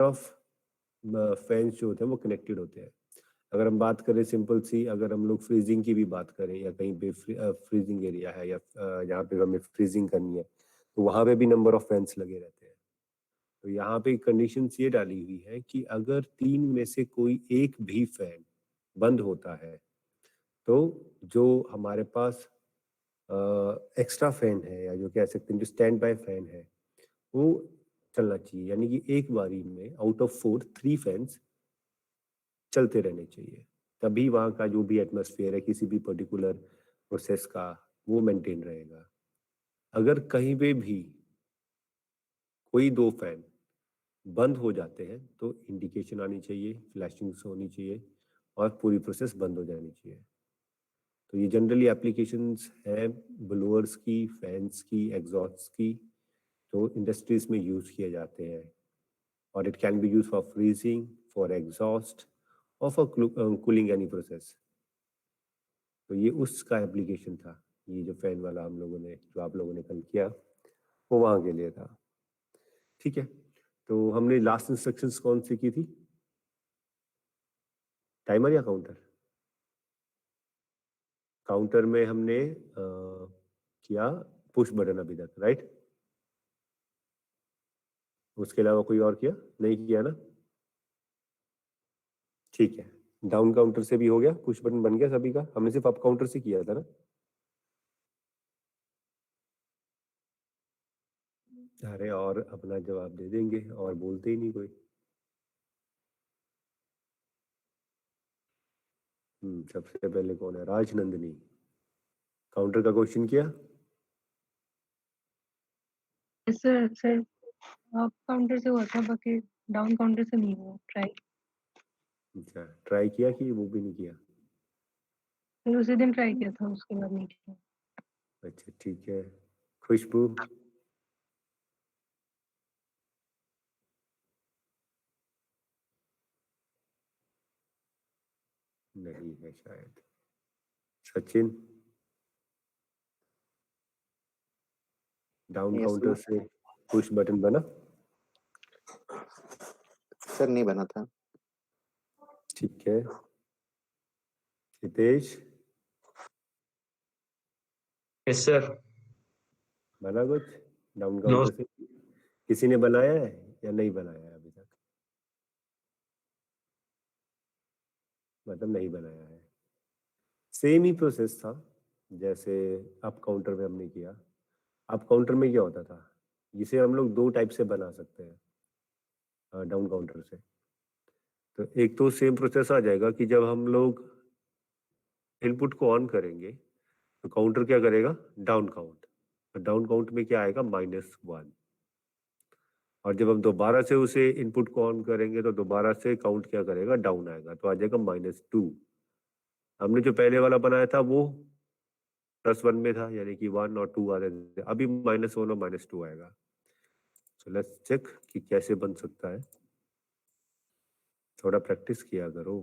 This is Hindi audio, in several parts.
ऑफ फैंस जो होते हैं वो कनेक्टेड होते हैं। अगर हम बात करें सिंपल सी, अगर हम लोग फ्रीजिंग की भी बात करें या कहीं पे फ्रीजिंग एरिया है या जहाँ पे हमें फ्रीजिंग करनी है, तो वहाँ पे भी नंबर ऑफ फैंस लगे रहते हैं। तो यहाँ पे कंडीशंस ये डाली हुई है कि अगर 3 में से कोई एक भी फैन बंद होता है तो जो हमारे पास एक्स्ट्रा फैन है या जो कह सकते हैं जो स्टैंड बाय फैन है वो चलना चाहिए, यानी कि एक बारी में आउट ऑफ 4 3 फैंस चलते रहने चाहिए, तभी वहाँ का जो भी एटमॉस्फेयर है किसी भी पर्टिकुलर प्रोसेस का वो मेंटेन रहेगा। अगर कहीं पे भी कोई 2 फैन बंद हो जाते हैं तो इंडिकेशन आनी चाहिए, फ्लैशिंग होनी चाहिए और पूरी प्रोसेस बंद हो जानी चाहिए। तो ये जनरली एप्लीकेशंस हैं ब्लोअर्स की, फैंस की, एग्जॉस्ट की, जो इंडस्ट्रीज में यूज किए जाते हैं। और it can be use for freezing, for exhaust और फॉर कूलिंग एनी प्रोसेस। तो ये उसका एप्लीकेशन था, ये जो फैन वाला हम लोगों ने, जो आप लोगों ने कल किया, वो वहाँ के लिए था। ठीक है, तो हमने लास्ट इंस्ट्रक्शंस कौन सी की थी, टाइमर या काउंटर? काउंटर में हमने किया पुश बटन अभी तक, राइट? उसके अलावा कोई और किया नहीं किया ना? ठीक है, डाउन काउंटर से भी हो गया, पुश बटन बन गया सभी का, हमने सिर्फ अप काउंटर से किया था ना? अरे और अपना जवाब दे देंगे और बोलते ही नहीं कोई। सबसे पहले कौन है? राजनंदिनी। काउंटर का क्वेश्चन किया? सर सर अप काउंटर से हुआ था, बाकी डाउन काउंटर से नहीं हुआ ट्राई। अच्छा, ट्राई किया कि वो भी नहीं किया? फिर उसी दिन ट्राई किया था, उसके बाद नहीं किया। अच्छा ठीक है, खुशबू? नहीं है शायद। सचिन? डाउन काउंटर से पुश बटन बना? सर नहीं बना था। ठीक है, हितेश? Yes sir. बना कुछ डाउन काउंटर से? किसी ने बनाया है या नहीं बनाया है अभी तक? मतलब नहीं बनाया है। सेम ही प्रोसेस था जैसे अप काउंटर में हमने किया। अप काउंटर में क्या होता था, जिसे हम लोग 2 टाइप से बना सकते हैं डाउन काउंटर से। तो एक तो सेम प्रोसेस आ जाएगा कि जब हम लोग इनपुट को ऑन करेंगे तो काउंटर क्या करेगा, डाउन काउंट। तो डाउन काउंट में क्या आएगा, -1। और जब हम दोबारा से उसे इनपुट को ऑन करेंगे तो दोबारा से काउंट क्या करेगा, डाउन आएगा, तो आ जाएगा -2। हमने जो पहले वाला बनाया था वो +1 में था, यानी कि 1 और 2 आ रहे थे, अभी -1 और -2 आएगा। सो लेट्स चेक कि कैसे बन सकता है, थोड़ा प्रैक्टिस किया करो।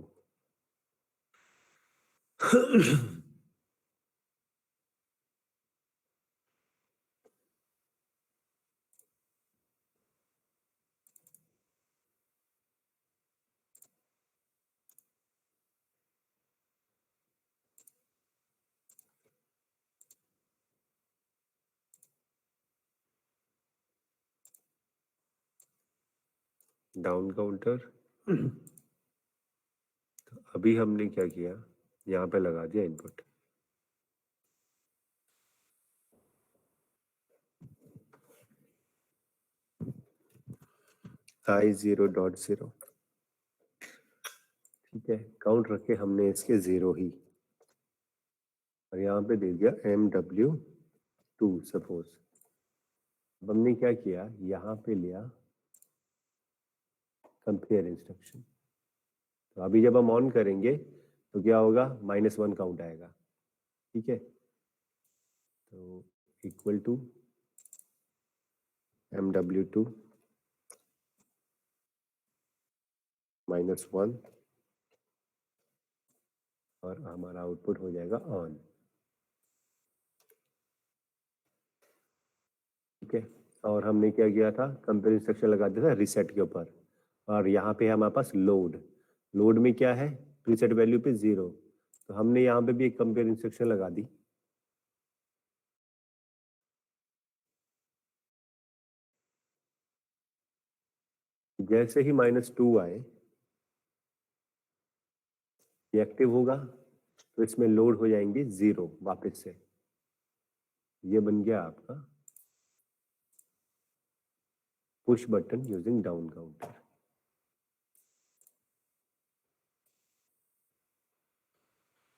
Down counter. तो अभी हमने क्या किया, यहाँ पे लगा दिया इनपुट। I0.0, ठीक है, काउंट रखे हमने इसके 0 ही, और यहाँ पे दे दिया MW2 सपोज। अब हमने क्या किया, यहाँ पे लिया कंपेयर इंस्ट्रक्शन। तो अभी जब हम ऑन करेंगे तो क्या होगा, -1 काउंट आएगा। ठीक है, तो इक्वल टू MW2 -1 और हमारा आउटपुट हो जाएगा ऑन। ठीक है, और हमने क्या किया था, कंपेयर इंस्ट्रक्शन लगा दिया था रीसेट के ऊपर, और यहाँ पे है हमारे पास लोड। लोड में क्या है, प्रीसेट वैल्यू पे 0, तो हमने यहाँ पे भी एक कंपेयर इंस्ट्रक्शन लगा दी। जैसे ही -2 आए, ये एक्टिव होगा, तो इसमें लोड हो जाएंगे 0 वापस से। ये बन गया आपका push button using down counter.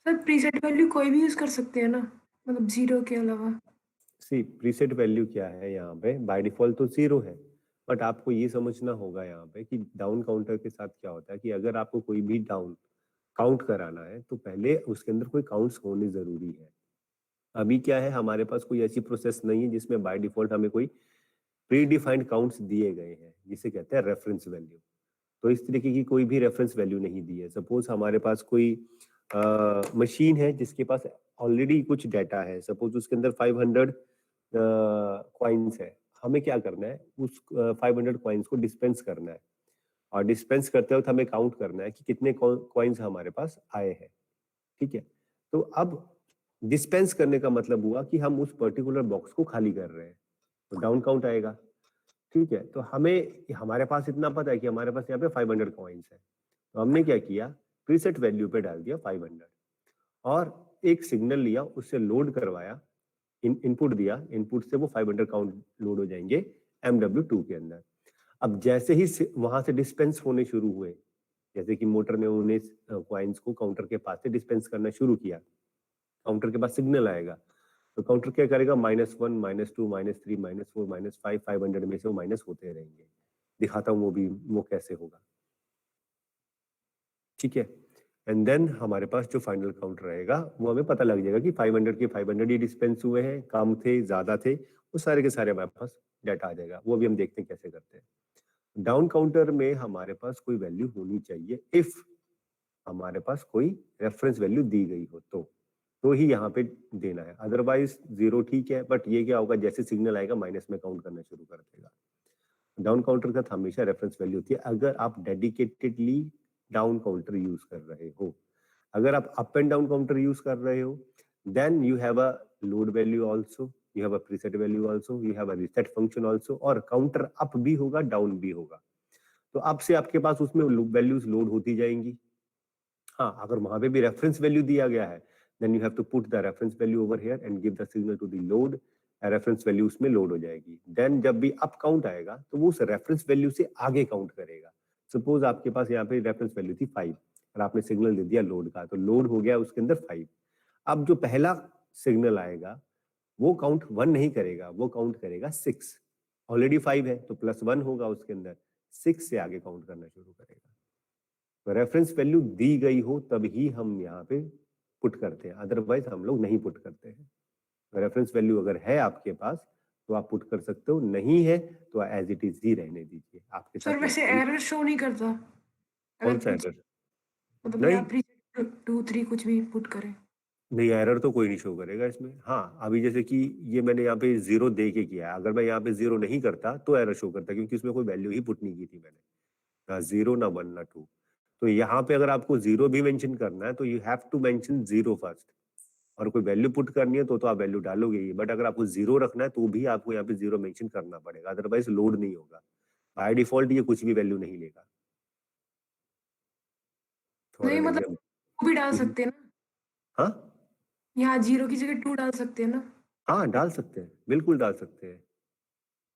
Sir preset value कोई भी यूज कर सकते हैं ना, मतलब 0 के अलावा? सी प्रीसेट वैल्यू क्या है यहाँ पे, बाय डिफॉल्ट तो 0 है, बट आपको ये समझना होगा यहाँ पे कि डाउन काउंटर के साथ क्या होता है कि अगर आपको कोई भी डाउन काउंट कराना है तो पहले उसके अंदर कोई काउंट्स होने जरूरी है। अभी क्या है, हमारे पास कोई ऐसी प्रोसेस नहीं है जिसमें बाय डिफॉल्ट हमें कोई प्री डिफाइंड काउंट्स दिए गए हैं, जिसे कहते हैं रेफरेंस वैल्यू। तो इस तरीके की कोई भी रेफरेंस वैल्यू नहीं दी है। सपोज हमारे पास कोई मशीन है जिसके पास ऑलरेडी कुछ डाटा है, सपोज उसके अंदर 500 कॉइन्स है। हमें क्या करना है, उस 500 कॉइन्स को डिस्पेंस करना है, और डिस्पेंस करते वक्त हमें काउंट करना है कि कितने कॉइन्स हमारे पास आए हैं। ठीक है, तो अब डिस्पेंस करने का मतलब हुआ कि हम उस पर्टिकुलर बॉक्स को खाली कर रहे हैं, तो डाउन काउंट आएगा। ठीक है, तो हमें हमारे पास इतना पता है कि हमारे पास यहाँ पे 500 कॉइन्स है, तो हमने क्या किया, प्रीसेट वैल्यू पे डाल दिया 500 और एक सिग्नल लिया, उससे लोड करवाया, इनपुट दिया, इनपुट से वो 500 काउंट लोड हो जाएंगे MW2 के अंदर। अब जैसे ही वहां से डिस्पेंस होने शुरू हुए, जैसे कि मोटर ने उन्हें कॉइन्स को काउंटर के पास से डिस्पेंस करना शुरू किया, काउंटर के पास सिग्नल आएगा, तो काउंटर क्या करेगा, -1 -2 -3 -4 -5 500 में से वो माइनस होते रहेंगे। दिखाता हूँ वो भी, वो कैसे होगा। ठीक है, एंड देन हमारे पास जो फाइनल काउंट रहेगा वो हमें पता लग जाएगा कि 500 के 500 ही डिस्पेंस हुए हैं, कम थे ज्यादा थे, वो सारे के सारे हमारे पास डाटा आ जाएगा। वो भी हम देखते हैं कैसे करते हैं। डाउन काउंटर में हमारे पास कोई वैल्यू होनी चाहिए, इफ हमारे पास कोई रेफरेंस वैल्यू दी गई हो तो ही यहाँ पे देना है, अदरवाइज 0 ठीक है, बट ये क्या होगा, जैसे सिग्नल आएगा माइनस में काउंट करना शुरू कर देगा। डाउन काउंटर का हमेशा रेफरेंस वैल्यू होती है अगर आप डेडिकेटेडली डाउन काउंटर यूज कर रहे हो। अगर आप up and down counter use कर रहे हो, then you have a load value also, you have a preset value also, you have a reset function also, और काउंटर अप भी होगा डाउन भी होगा। तो अब से आपके पास उसमें वैल्यूज लोड होती जाएंगी। हाँ, अगर वहां पे भी रेफरेंस वैल्यू दिया गया है, then you have to put the reference value over here and give the signal to the load, reference value उसमें लोड हो जाएगी। देन जब भी अप काउंट आएगा तो वो उस रेफरेंस वैल्यू से आगे काउंट करेगा। सपोज आपके पास यहाँ पे रेफरेंस वैल्यू थी 5 और आपने सिग्नल दे दिया लोड का, तो लोड हो गया उसके अंदर 5। अब जो पहला सिग्नल आएगा वो काउंट 1 नहीं करेगा, वो काउंट करेगा 6। ऑलरेडी 5 है तो +1 होगा उसके अंदर, 6 से आगे काउंट करना शुरू करेगा। तो रेफरेंस वैल्यू दी गई हो तभी हम यहाँ पे पुट करते हैं, अदरवाइज हम लोग नहीं पुट करते हैं। रेफरेंस वैल्यू अगर है आपके पास तो आप पुट कर सकते हो, नहीं है तो एज इट इज ही रहने दीजिए, आपके सर साथ वैसे वैसा ही। एरर शो नहीं करता कौन अगर सा एरर? मतलब नहीं या प्रीसेट 2 3 कुछ भी पुट करें? नहीं, एरर तो कोई नहीं शो करेगा इसमें। हाँ, अभी जैसे कि ये मैंने यहाँ पे 0 दे के किया है, अगर मैं यहाँ पे 0 नहीं करता तो एरर शो करता, क्योंकि उसमें कोई वैल्यू ही पुट नहीं की थी मैंने, ना 0 ना 1 ना 2। तो यहाँ पे अगर आपको 0 भी मेंशन करना है तो you have to mention 0 first, और कोई वैल्यू पुट करनी है तो आप वैल्यू डालोगे ही, बट अगर आपको 0 रखना है तो भी आपको यहाँ पे 0 मेंशन करना पड़ेगा, अदरवाइज लोड नहीं होगा। बाय डिफॉल्ट ये कुछ भी वैल्यू नहीं लेगा। फॉर नहीं एन मतलब एग्जाम्पल, 2 भी डाल सकते हैं ना, हाँ यहाँ 0 की जगह 2 डाल सकते हैं ना? हाँ डाल सकते हैं, बिल्कुल डाल सकते हैं।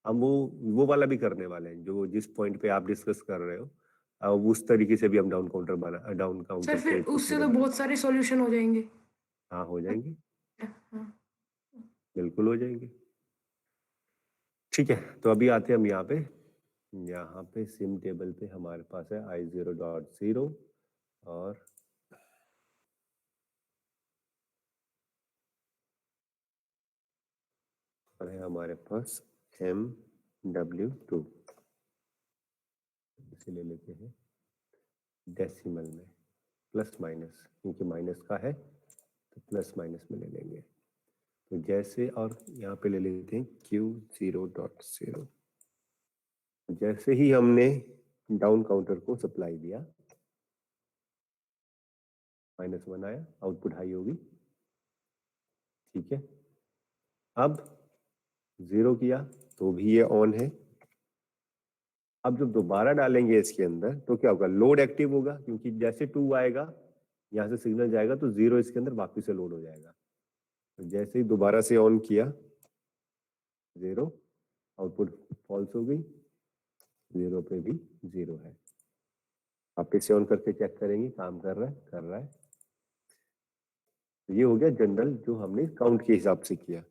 हम वो वाला भी करने वाले हैं, जो जिस पॉइंट पे आप डिस्कस कर रहे हो, उस तरीके से भी हम डाउन सर काउंटर फिर के कुछ उससे मेरे तो बना। बहुत सारे सॉल्यूशन हो जाएंगे। हाँ हो जाएंगे, हाँ। बिल्कुल हो जाएंगे। ठीक है, तो अभी आते हैं हम यहाँ पे सिम टेबल पे हमारे पास है I0.0 और है हमारे पास MW2। इसे ले लेते हैं डेसिमल में, प्लस माइनस, क्योंकि माइनस का है तो प्लस माइनस में ले लेंगे। तो जैसे, और यहाँ पे ले लेते हैं Q0.0। जैसे ही हमने डाउन काउंटर को सप्लाई दिया, -1 आया, आउटपुट हाई होगी, ठीक है। अब 0 किया तो भी ये ऑन है। अब जब दोबारा डालेंगे इसके अंदर तो क्या होगा, लोड एक्टिव होगा, क्योंकि जैसे 2 आएगा यहाँ से सिग्नल जाएगा तो 0 इसके अंदर वापस से लोड हो जाएगा। तो जैसे ही दोबारा से ऑन किया 0, आउटपुट फॉल्स हो गई, 0 पे भी 0 है। वापस से ऑन करके चेक करेंगे काम कर रहा है। तो ये हो गया जनरल जो हमने काउंट के हिसाब से किया।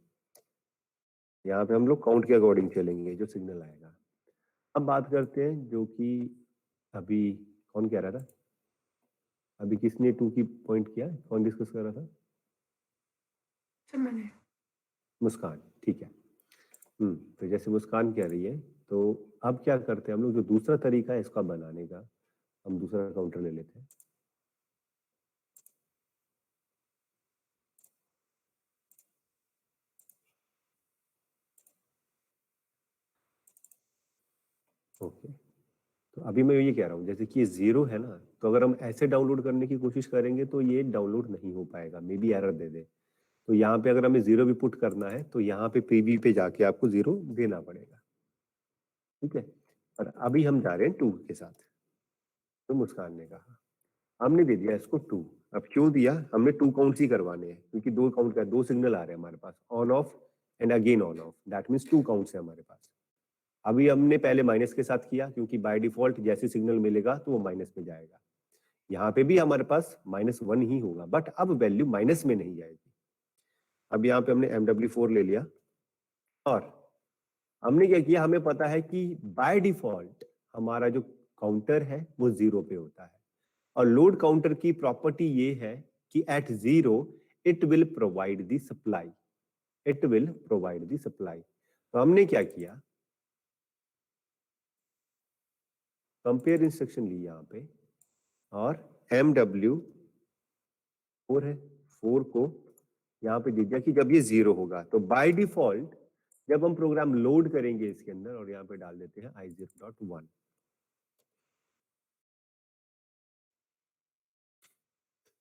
यहाँ पे हम लोग काउंट के अकॉर्डिंग चलेंगे जो सिग्नल आएगा। अब बात करते हैं जो कि अभी कौन कह रहा था, अभी किसने 2 की पॉइंट किया, कौन डिस्कस कर रहा था? सर मैंने। मुस्कान, ठीक है। तो जैसे मुस्कान कह रही है, तो अब क्या करते हैं हम लोग, जो दूसरा तरीका है इसका बनाने का, हम दूसरा काउंटर ले लेते हैं। ओके, तो अभी मैं ये कह रहा हूँ जैसे कि ये 0 है ना, तो अगर हम ऐसे डाउनलोड करने की कोशिश करेंगे तो ये डाउनलोड नहीं हो पाएगा, मे बी एरर दे दे। तो यहाँ पे अगर हमें 0 भी पुट करना है तो यहाँ पे पीवी पे जाके आपको 0 देना पड़ेगा, ठीक है। और अभी हम जा रहे हैं 2 के साथ। तो मुस्कान ने कहा हमने दे दिया इसको 2। अब क्यों दिया, हमने 2 काउंट्स ही करवाने हैं, क्योंकि 2 काउंट का 2 सिग्नल आ रहे हैं हमारे पास, on off and again on off, that means 2 counts है हमारे पास। अभी हमने पहले माइनस के साथ किया, क्योंकि बाय डिफॉल्ट जैसे सिग्नल मिलेगा तो वो माइनस में जाएगा। यहाँ पे भी हमारे पास -1 ही होगा, बट अब वैल्यू माइनस में नहीं जाएगी। अब यहाँ पे हमने MW4 ले लिया, और हमने क्या किया, हमें पता है कि बाय डिफॉल्ट हमारा जो काउंटर है वो 0 पे होता है, और लोड काउंटर की प्रॉपर्टी ये है कि at 0 it will provide the supply, it will provide the supply. तो हमने क्या किया, कंपेयर इंस्ट्रक्शन ली यहाँ पे, और MW4 है, 4 को यहाँ पे दे दिया कि जब ये 0 होगा, तो बाय डिफॉल्ट जब हम प्रोग्राम लोड करेंगे इसके अंदर, और यहाँ पे डाल देते हैं I0.1,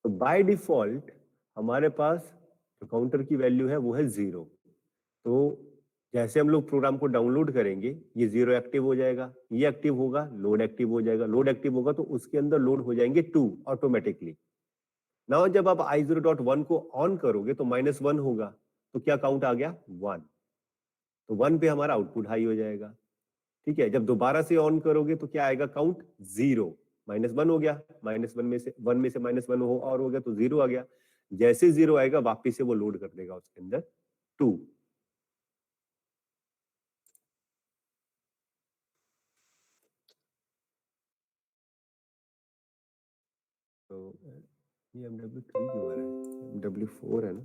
तो बाय डिफॉल्ट हमारे पास जो काउंटर की वैल्यू है वो है 0। तो जैसे हम लोग प्रोग्राम को डाउनलोड करेंगे ये 0 एक्टिव हो जाएगा, ये एक्टिव होगा, लोड एक्टिव हो जाएगा, लोड एक्टिव होगा तो उसके अंदर लोड हो जाएंगे 2 ऑटोमेटिकली। नाउ जब आप I0.1 को ऑन करोगे तो -1 होगा, तो क्या काउंट आ गया 1, तो 1 पे हमारा आउटपुट हाई हो जाएगा, ठीक है। जब दोबारा से ऑन करोगे तो क्या आएगा, काउंट 0, -1 हो गया, -1 में से 1 में से -1 और हो गया तो 0 आ गया। जैसे 0 आएगा वापिस से वो लोड कर देगा उसके अंदर 2। तो ये MW3 क्यों आ रहा है, MW4 है ना,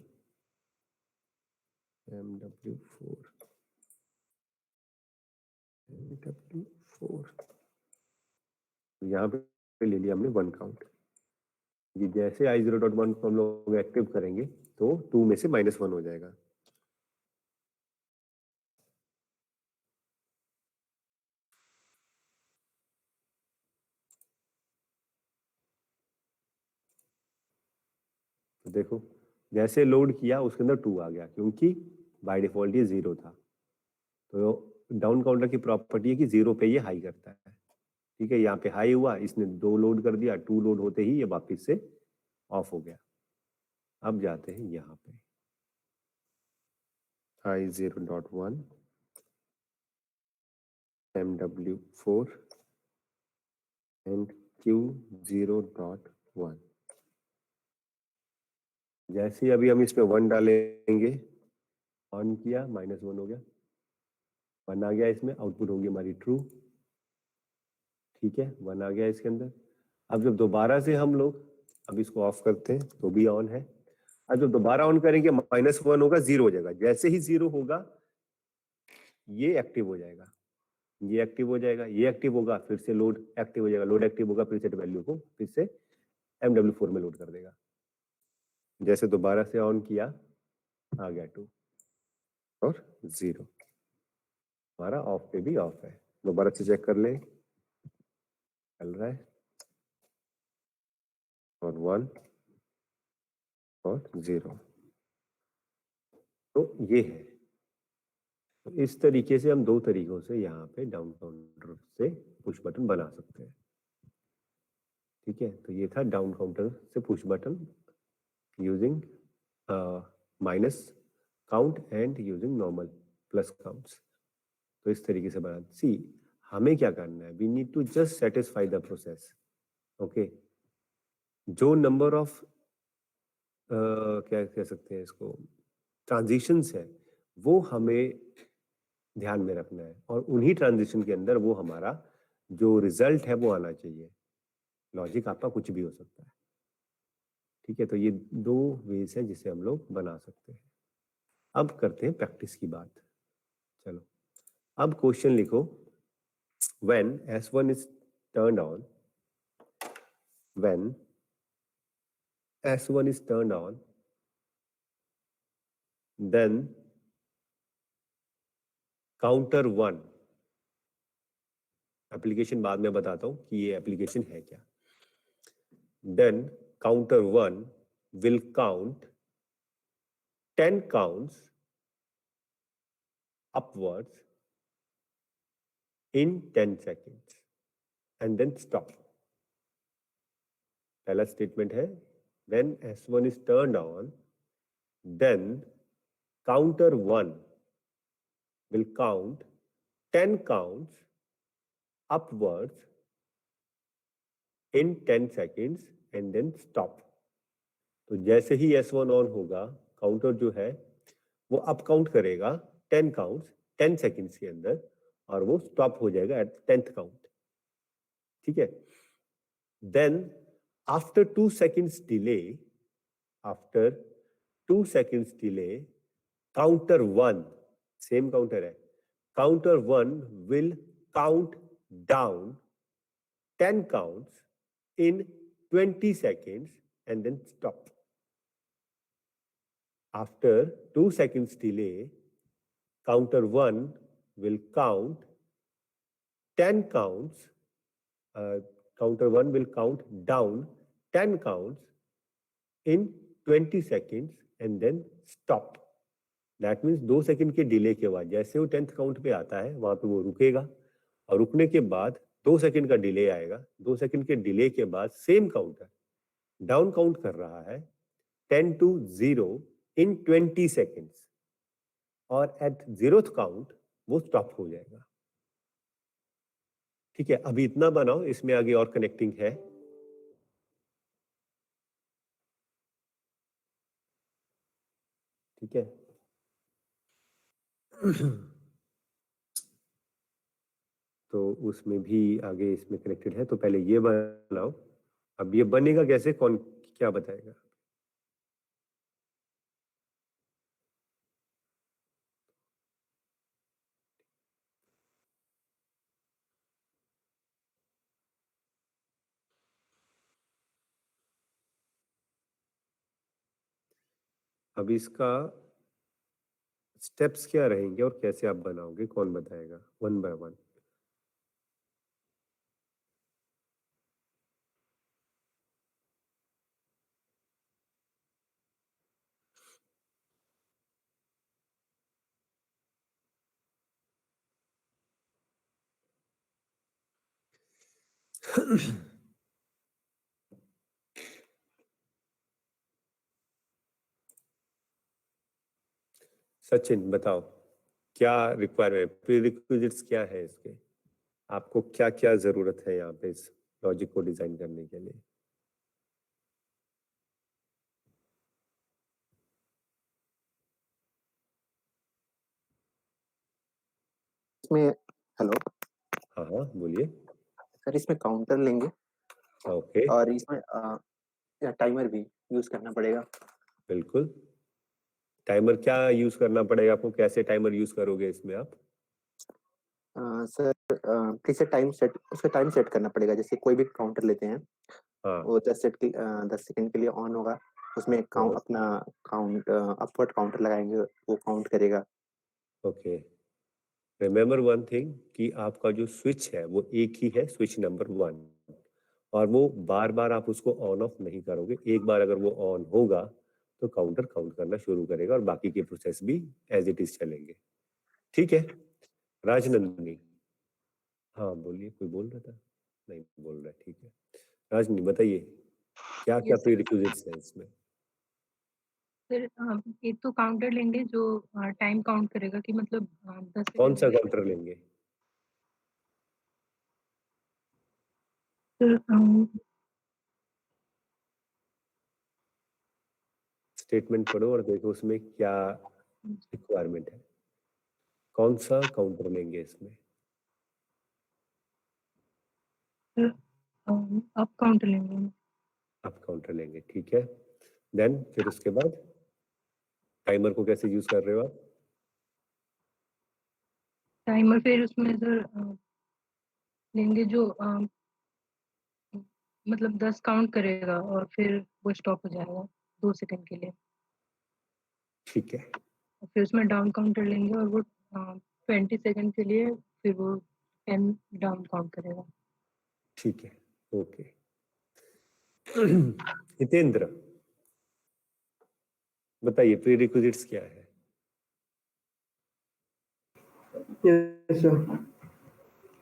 MW4 तो यहाँ पे ले लिया हमने 1 काउंट। ये जैसे I0.1 को हम लोग एक्टिव करेंगे तो 2 में से -1 हो जाएगा। तो देखो जैसे लोड किया उसके अंदर 2 आ गया, क्योंकि बाय डिफॉल्ट ये 0 था। तो डाउन काउंटर की प्रॉपर्टी है कि 0 पे ये हाई करता है, ठीक है। यहाँ पे हाई हुआ, इसने 2 लोड कर दिया, 2 लोड होते ही ये वापिस से ऑफ हो गया। अब जाते हैं यहाँ पे I0.1 MW4 एंड Q0.1। जैसे ही अभी हम इसमें 1 डालेंगे, ऑन किया, -1 हो गया, 1 आ गया, इसमें आउटपुट होगी हमारी ट्रू, ठीक है, 1 आ गया इसके अंदर। अब जब दोबारा से हम लोग अब इसको ऑफ करते हैं तो भी ऑन है। अब जब दोबारा ऑन करेंगे -1 होगा, 0 हो जाएगा। जैसे ही 0 होगा ये एक्टिव हो जाएगा, ये एक्टिव हो जाएगा, ये एक्टिव होगा, फिर से लोड एक्टिव हो जाएगा, लोड एक्टिव होगा, फिर से वैल्यू को फिर से MW4 में लोड कर देगा। जैसे दोबारा से ऑन किया आ गया 2 और 0, हमारा ऑफ पे भी ऑफ है। दोबारा से चेक कर ले, चल रहा है, और 1 और 0। तो ये है। तो इस तरीके से हम दो तरीकों से यहाँ पे डाउन काउंटर से पुश बटन बना सकते हैं। ठीक है, तो ये था डाउन काउंटर से push button using minus count and using normal plus counts. तो इस तरीके से बना। सी, हमें क्या करना है, we need to just satisfy the process. Okay, जो नंबर ऑफ क्या कह सकते हैं इसको, ट्रांजिशंस है, वो हमें ध्यान में रखना है, और उन्हीं ट्रांजिशन के अंदर वो हमारा जो रिजल्ट है वो आना चाहिए। लॉजिक आपका कुछ भी हो सकता है। ठीक है, तो ये दो वेज हैं जिसे हम लोग बना सकते हैं। अब करते हैं प्रैक्टिस की बात। चलो, अब क्वेश्चन लिखो। When S1 is turned on, when S1 is turned on, then counter 1, application बाद में बताता हूं कि ये एप्लीकेशन है क्या। Then counter 1 will count 10 counts upwards in 10 seconds and then stop. पहला स्टेटमेंट है, when S1 is turned on, then counter 1 will count 10 counts upwards in 10 seconds and then stop. तो जैसे ही S1 ऑन होगा, काउंटर जो है वो अप काउंट करेगा 10 काउंट्स 10 सेकंड्स के अंदर, और वो स्टॉप हो जाएगा एट 10th काउंट। ठीक है, then after 2 seconds delay, after 2 seconds delay, counter 1, same counter है, counter 1 will count down 10 counts in 20 seconds and then stop. After 2 seconds delay, counter 1 will count 10 counts. Counter 1 will count down 10 counts in 20 seconds and then stop. That means 2 second के डिले के बाद जैसे वो 10th काउंट पे आता है वहां पे वो रुकेगा, और रुकने के बाद 2 सेकंड का डिले आएगा। 2 सेकंड के डिले के बाद सेम काउंटर डाउन काउंट कर रहा है 10 to 0 in 20 seconds, और एट 0th काउंट वो स्टॉप हो जाएगा। ठीक है, अभी इतना बनाओ, इसमें आगे और कनेक्टिंग है। ठीक है, तो उसमें भी आगे इसमें कनेक्टेड है, तो पहले ये बनाओ। अब ये बनेगा कैसे, कौन क्या बताएगा? अब इसका स्टेप्स क्या रहेंगे और कैसे आप बनाओगे, कौन बताएगा? 1 by 1। सचिन बताओ, क्या रिक्वायरमेंट, प्रीरिक्विजिट्स क्या है इसके, आपको क्या क्या जरूरत है यहाँ पे इस लॉजिक को डिजाइन करने के लिए? इसमें हेलो हाँ हाँ बोलिए। सर, इसमें काउंटर लेंगे ओके, और इसमें टाइमर भी यूज करना पड़ेगा। बिल्कुल। टाइमर क्या यूज करना पड़ेगा आपको, कैसे टाइमर यूज करोगे इसमें आप? सर, कैसे टाइम सेट, उसका टाइम सेट करना पड़ेगा। जैसे कोई भी काउंटर लेते हैं, हाँ वो 10 सेकंड के लिए ऑन होगा, उसमें हाँ, अपना काउंट अपवर्ड काउंटर लगाएंगे, वो काउंट करेगा। ओके। रिमेम्बर वन थिंग कि आपका जो स्विच है वो एक ही है, स्विच नंबर 1। और वो बार-बार आप उसको ऑन ऑफ नहीं करोगे। एक बार अगर वो ऑन होगा, तो काउंटर काउंट करना शुरू करेगा और बाकी के प्रोसेस भी एज़ इट इज़ चलेंगे। ठीक है? राजनंदिनी। हाँ, बोलिए, कोई बोल रहा था? नहीं बोल रहा है, ठीक है। राजनंदिनी बताइए, क्या-क्या यस सर। प्रीरिक्विजिट्स हैं इसमें? फिर एक तो काउंटर लेंगे जो टाइम काउंट करेगा कि मतलब 10 कौन-सा सेकंड में काउंटर लेंगे? फिर स्टेटमेंट पढ़ो और देखो उसमें क्या रिक्वायरमेंट है। कौन-सा काउंटर लेंगे इसमें? फिर अप काउंटर लेंगे। आप काउंटर लेंगे, ठीक है। देन फिर उसके बाद टाइमर को कैसे यूज़ कर रहे हो आप? टाइमर फिर उसमें सर लेंगे जो मतलब 10 काउंट करेगा और फिर वो स्टॉप हो जाएगा 2 सेकंड के लिए। ठीक है, और फिर उसमें डाउन काउंटर लेंगे और वो 20 सेकंड के लिए फिर वो 10 डाउन काउंट करेगा। ठीक है, ओके। हितेंद्र, बताइए प्रीरिक्विजिट्स क्या है? Yes sir.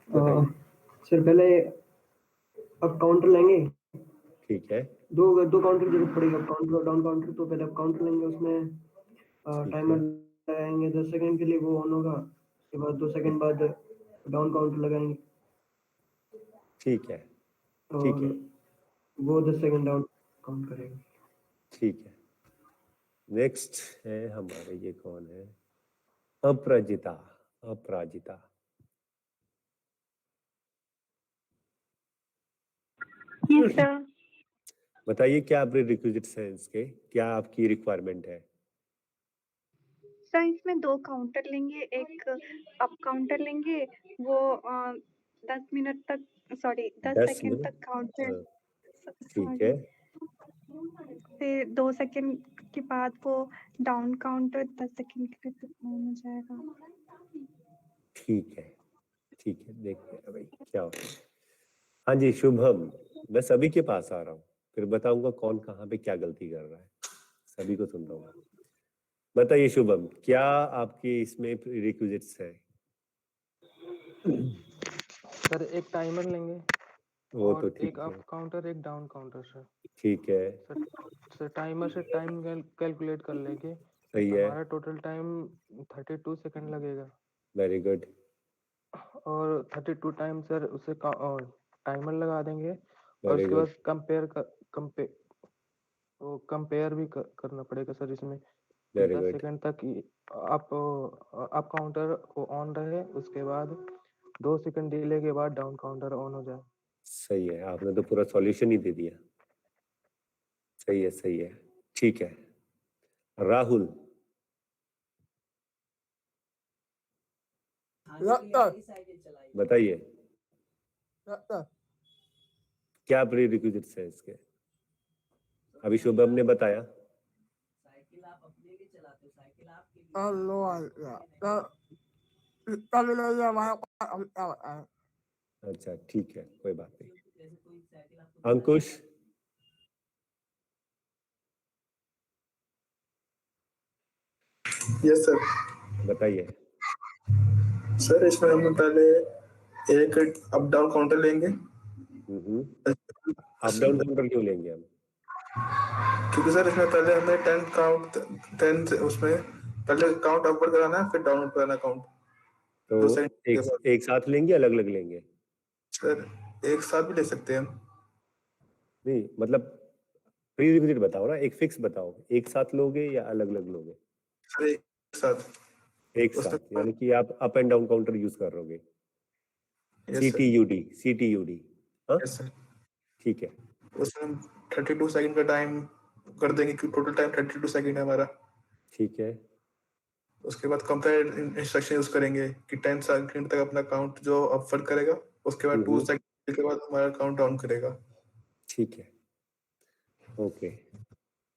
बताइए। सर पहले अप काउंटर लेंगे। ठीक है, दो काउंटर की जरूरत पड़ेगी। अप काउंटर और डाउन काउंटर। तो पहले अप काउंटर लेंगे, उसमें ठीक टाइमर है, लगाएंगे 10 सेकंड के लिए, वो ऑन होगा। उसके बाद 2 सेकंड बाद डाउन काउंटर लगाएंगे ठीक है, ठीक और है, वो 10 सेकंड डाउन काउंट करेगा। ठीक है। नेक्स्ट है हमारे, ये कौन है? अपराजिता, अपराजिता। Yes sir. बताइए क्या प्रीरिक्विजिट्स हैं इसके? क्या आपकी रिक्वायरमेंट है? सर इसमें 2 काउंटर लेंगे, एक अप काउंटर लेंगे, वो 10 मिनट तक, सॉरी 10 10 सेकंड मिनट? तक काउंटर, हाँ, ठीक सॉरी। है, फिर 2 सेकंड के बाद वो डाउन काउंटर 10 सेकंड के लिए फिर ऑन हो जाएगा। ठीक है, ठीक है, देखते हैं भाई क्या होता है। हाँ जी, शुभम, मैं सभी के पास आ रहा हूँ, फिर बताऊंगा कौन कहाँ पे क्या गलती कर रहा है। सभी को सुन रहा हूँ। बताइए शुभम, क्या आपके इसमें प्रीरिक्विजिट्स है? सर एक टाइमर लेंगे वो तो और एक ठीक है, अप काउंटर एक डाउन काउंटर सर। ठीक है, सर टाइमर से टाइम कैलकुलेट कर लेंगे। सही है, हमारा टोटल टाइम 32 सेकंड लगेगा वेरी गुड, और 32 टाइम सर उसे टाइमर लगा देंगे और वेरी उसके गुड, बाद कंपेयर भी करना पड़ेगा सर इसमें कि वेरी 10 गुड, सेकंड तक अप काउंटर ऑन रहे, उसके बाद 2 सेकंड डिले के बाद डाउन काउंटर ऑन हो जाए। सही है। आपने तो पूरा सॉल्यूशन ही दे दिया। सही है, सही है, ठीक है। राहुल, बताइए क्या प्रीरिक्विजिट्स है इसके? अभी शुभम ने बताया। अच्छा, ठीक है, कोई बात नहीं। अंकुश, यस सर। बताइए। सर इसमें हम पहले एक अप डाउन काउंटर लेंगे, अप डाउन काउंटर क्यों लेंगे हम? क्योंकि सर इसमें पहले हमें 10 काउंट 10 से उसमें पहले काउंट अपवर्ड कराना है, फिर डाउनवर्ड कराना काउंट तो 2 सेकंड के एक बाद। एक साथ लेंगे, अलग अलग लेंगे? सर एक साथ भी ले सकते हैं हम। नहीं मतलब प्रीरिक्विजिट बताओ ना, एक फिक्स बताओ, एक साथ लोगे या अलग अलग लोगे? सर एक साथ एक उसमें। साथ, यानी कि आप up and down counter use कर रहोगे। Yes sir. CTUD, CTUD. हाँ, यस सर। ठीक है, उसमें हम 32 सेकंड का टाइम कर देंगे क्योंकि टोटल टाइम 32 सेकंड है हमारा। ठीक है, उसके बाद कंपेयर इंस्ट्रक्शन यूज करेंगे कि 10 सेकंड तक अपना काउंट जो अपवर्ड करेगा, उसके बाद 2 सेकंड के बाद हमारा काउंट डाउन करेगा। ठीक है, ओके,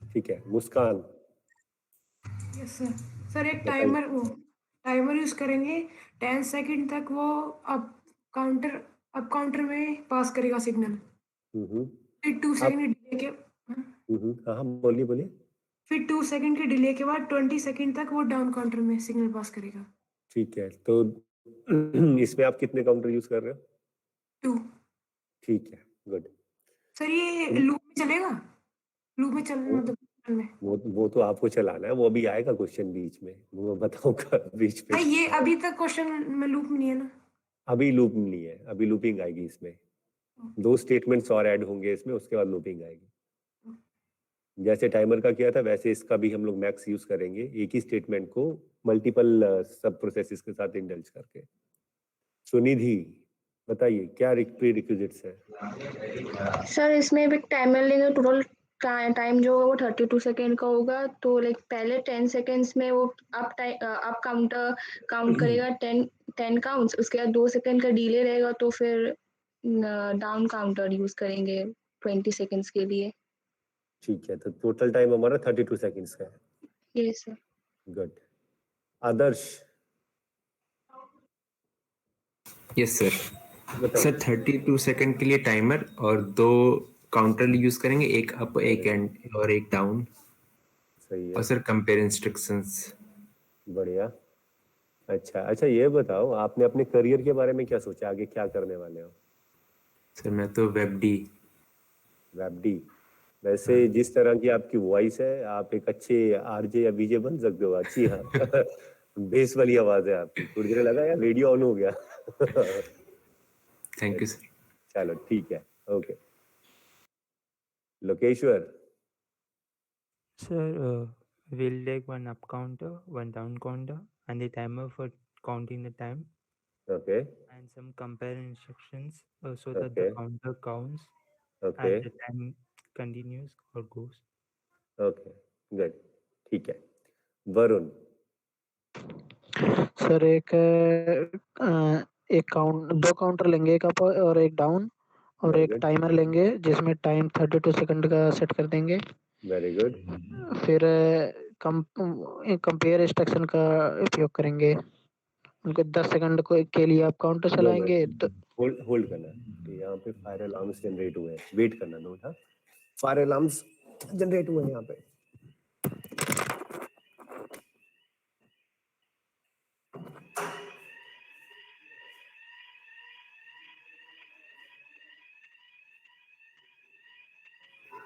ठीक है। मुस्कान, यस सर। सर एक बताइए। टाइमर यूज करेंगे, 10 सेकंड तक वो अप काउंटर में पास करेगा सिग्नल। फिर 2 आप सेकंड डिले के हाँ हाँ बोलिए बोलिए। फिर 2 सेकंड के डिले के बाद 20 सेकंड तक वो डाउन काउंटर में सिग्नल पास करेगा। ठीक है, तो इसमें आप कितने काउंटर यूज कर रहे हो? 2 ठीक है, गुड। सर ये लूप में चलेगा? लूप में चल वो मतलब में वो तो आपको चलाना है, वो अभी आएगा क्वेश्चन बीच में, वो बताऊंगा बीच में। भाई ये अभी तक क्वेश्चन में लूप में नहीं है ना? अभी लूप नहीं है, अभी लूपिंग आएगी इसमें। 2 स्टेटमेंट्स और ऐड होंगे इसमें, उसके बाद लूपिंग आएगी। जैसे टाइमर का किया था वैसे इसका भी हम लोग मैक्स यूज करेंगे, एक ही स्टेटमेंट को मल्टीपल सब प्रोसेसेस के साथ इंडल्ज करके। सुनिधि बताइए क्या प्री रिक्विजिट्स है? सर इसमें भी टाइमर लेंगे, टोटल टाइम जो होगा वो 32 सेकेंड का होगा। तो लाइक पहले 10 सेकेंड्स में वो अप काउंटर काउंट करेगा 10 काउंट्स, उसके बाद 2 सेकेंड का डिले रहेगा तो फिर डाउन काउंटर यूज करेंगे 20 सेकेंड्स के लिए। ठीक है, तो टोटल टाइम हमारा 32 सेकेंड्स का है। Yes sir. गुड। आदर्श यस सर। बताओ। सर 32 सेकंड के लिए टाइमर और 2 काउंटर यूज करेंगे, एक अप एक एंड और एक डाउन। सही है। और सर कंपेयर इंस्ट्रक्शंस। बढ़िया। अच्छा ये बताओ आपने अपने करियर के बारे में क्या सोचा, आगे क्या करने वाले हो? सर मैं तो वेब डी। वैसे जिस तरह की आपकी वॉइस है आप एक अच्छे आरजे या वीजे बन सकते हो। अच्छी हाँ बेस वाली आवाज है आपकी, थोड़ी देर लगा यार रेडियो ऑन हो गया। Thank you sir. चलो ठीक है, okay. Lokeshwar Sir, we'll take one up counter, one down counter, and the timer for counting the time, okay and some compare instructions so that Okay. the counter counts okay as the time continues or goes. Okay good, ठीक है। वरुण सर दो काउंटर लेंगे, एक अप और एक डाउन, और Very एक good. टाइमर लेंगे जिसमें टाइम 32 सेकंड का सेट कर देंगे। Very good. फिर कंपेयर इंस्ट्रक्शन का उपयोग करेंगे, उनको 10 सेकंड के लिए आप काउंटर चलाएंगे। होल्ड करना, तो यहाँ पे फायर अलार्म्स जनरेट हुए हैं, वेट करना नोट। हाँ, फायर अलार्म्स जनरेट हुए हैं यहाँ पे।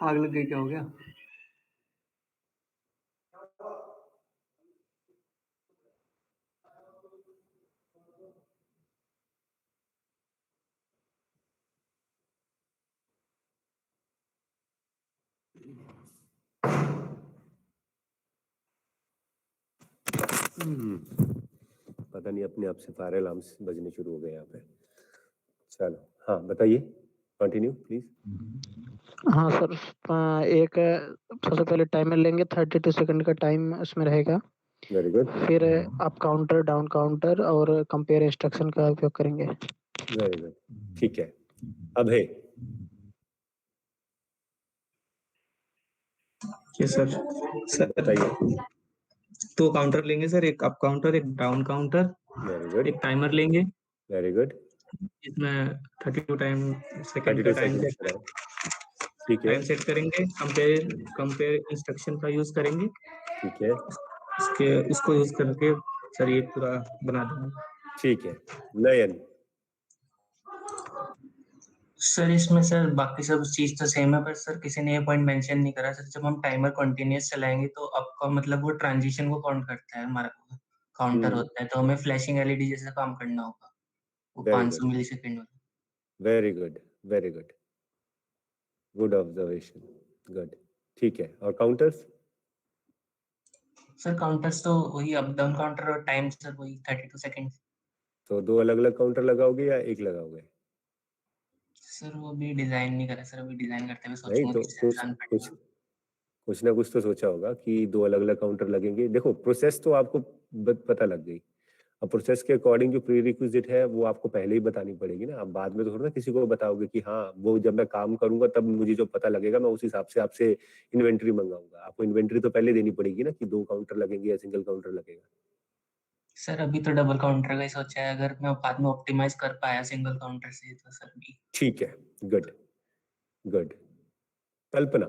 आग लग गई, क्या हो गया? पता नहीं अपने आप से फायर अलार्म्स बजने शुरू हो गए यहाँ पे। चलो हाँ बताइए, कंटिन्यू प्लीज। हाँ सर, एक सबसे पहले टाइमर लेंगे, 32 सेकंड का टाइम उसमें रहेगा। Very good. फिर अप काउंटर, डाउन काउंटर और कंपेयर इंस्ट्रक्शन का उपयोग करेंगे। वेरी गुड, ठीक है। अभय यस सर। सर बताइए। 2 काउंटर लेंगे सर, एक अप काउंटर एक डाउन काउंटर। Very good. एक टाइमर लेंगे वेरी गुड। इसमें 32 सेकंड का 32 टाइम सेकंड्स सेट का, ठीक है। टाइम सेट करेंगे। कंपेयर इंस्ट्रक्शन का यूज करेंगे। ठीक है, उसको यूज करके सर ये पूरा बना देंगे। ठीक है। नयन सर इसमें सर बाकी सब चीज तो सेम है, पर सर किसी ने ये पॉइंट मेंशन नहीं करा सर, जब हम टाइमर कंटिन्यूअस चलाएंगे तो आपका मतलब वो ट्रांजिशन को काउंट करता है, हमारा काउंटर होता है, तो हमें फ्लैशिंग एलईडी जैसा काम करना होगा वो वेरी 500 गुड, मिलीसेकंड वाला। Very good, very good, good observation, good. ठीक है, और काउंटर्स? सर काउंटर्स तो वही अप डाउन काउंटर और टाइम सर वही 32 सेकंड। तो 2 अलग अलग काउंटर लगाओगे या एक लगाओगे? सर वो भी डिजाइन नहीं करा सर, अभी डिजाइन करते हुए नहीं सोचूंगा तो किससे आसान पड़ेगा। कुछ ना कुछ तो सोचा होगा कि 2 अलग अलग काउंटर लगेंगे। देखो प्रोसेस तो आपको पता लग गई, अब प्रोसेस के अकॉर्डिंग जो प्री रिक्विजिट है वो आपको पहले ही बतानी पड़ेगी ना। अब बाद में तो थोड़ा ना किसी को बताओगे कि हाँ वो जब मैं काम करूंगा तब मुझे जो पता लगेगा मैं उस हिसाब से आपसे इन्वेंट्री मंगाऊंगा। आपको इन्वेंट्री तो पहले देनी पड़ेगी ना कि 2 काउंटर लगेंगे या सिंगल काउंटर लगेगा। सर अभी तो डबल काउंटर का ही सोचा है, अगर मैं बाद में ऑप्टिमाइज कर पाया सिंगल काउंटर से तो सर भी। ठीक है, good. Good. Kalpana.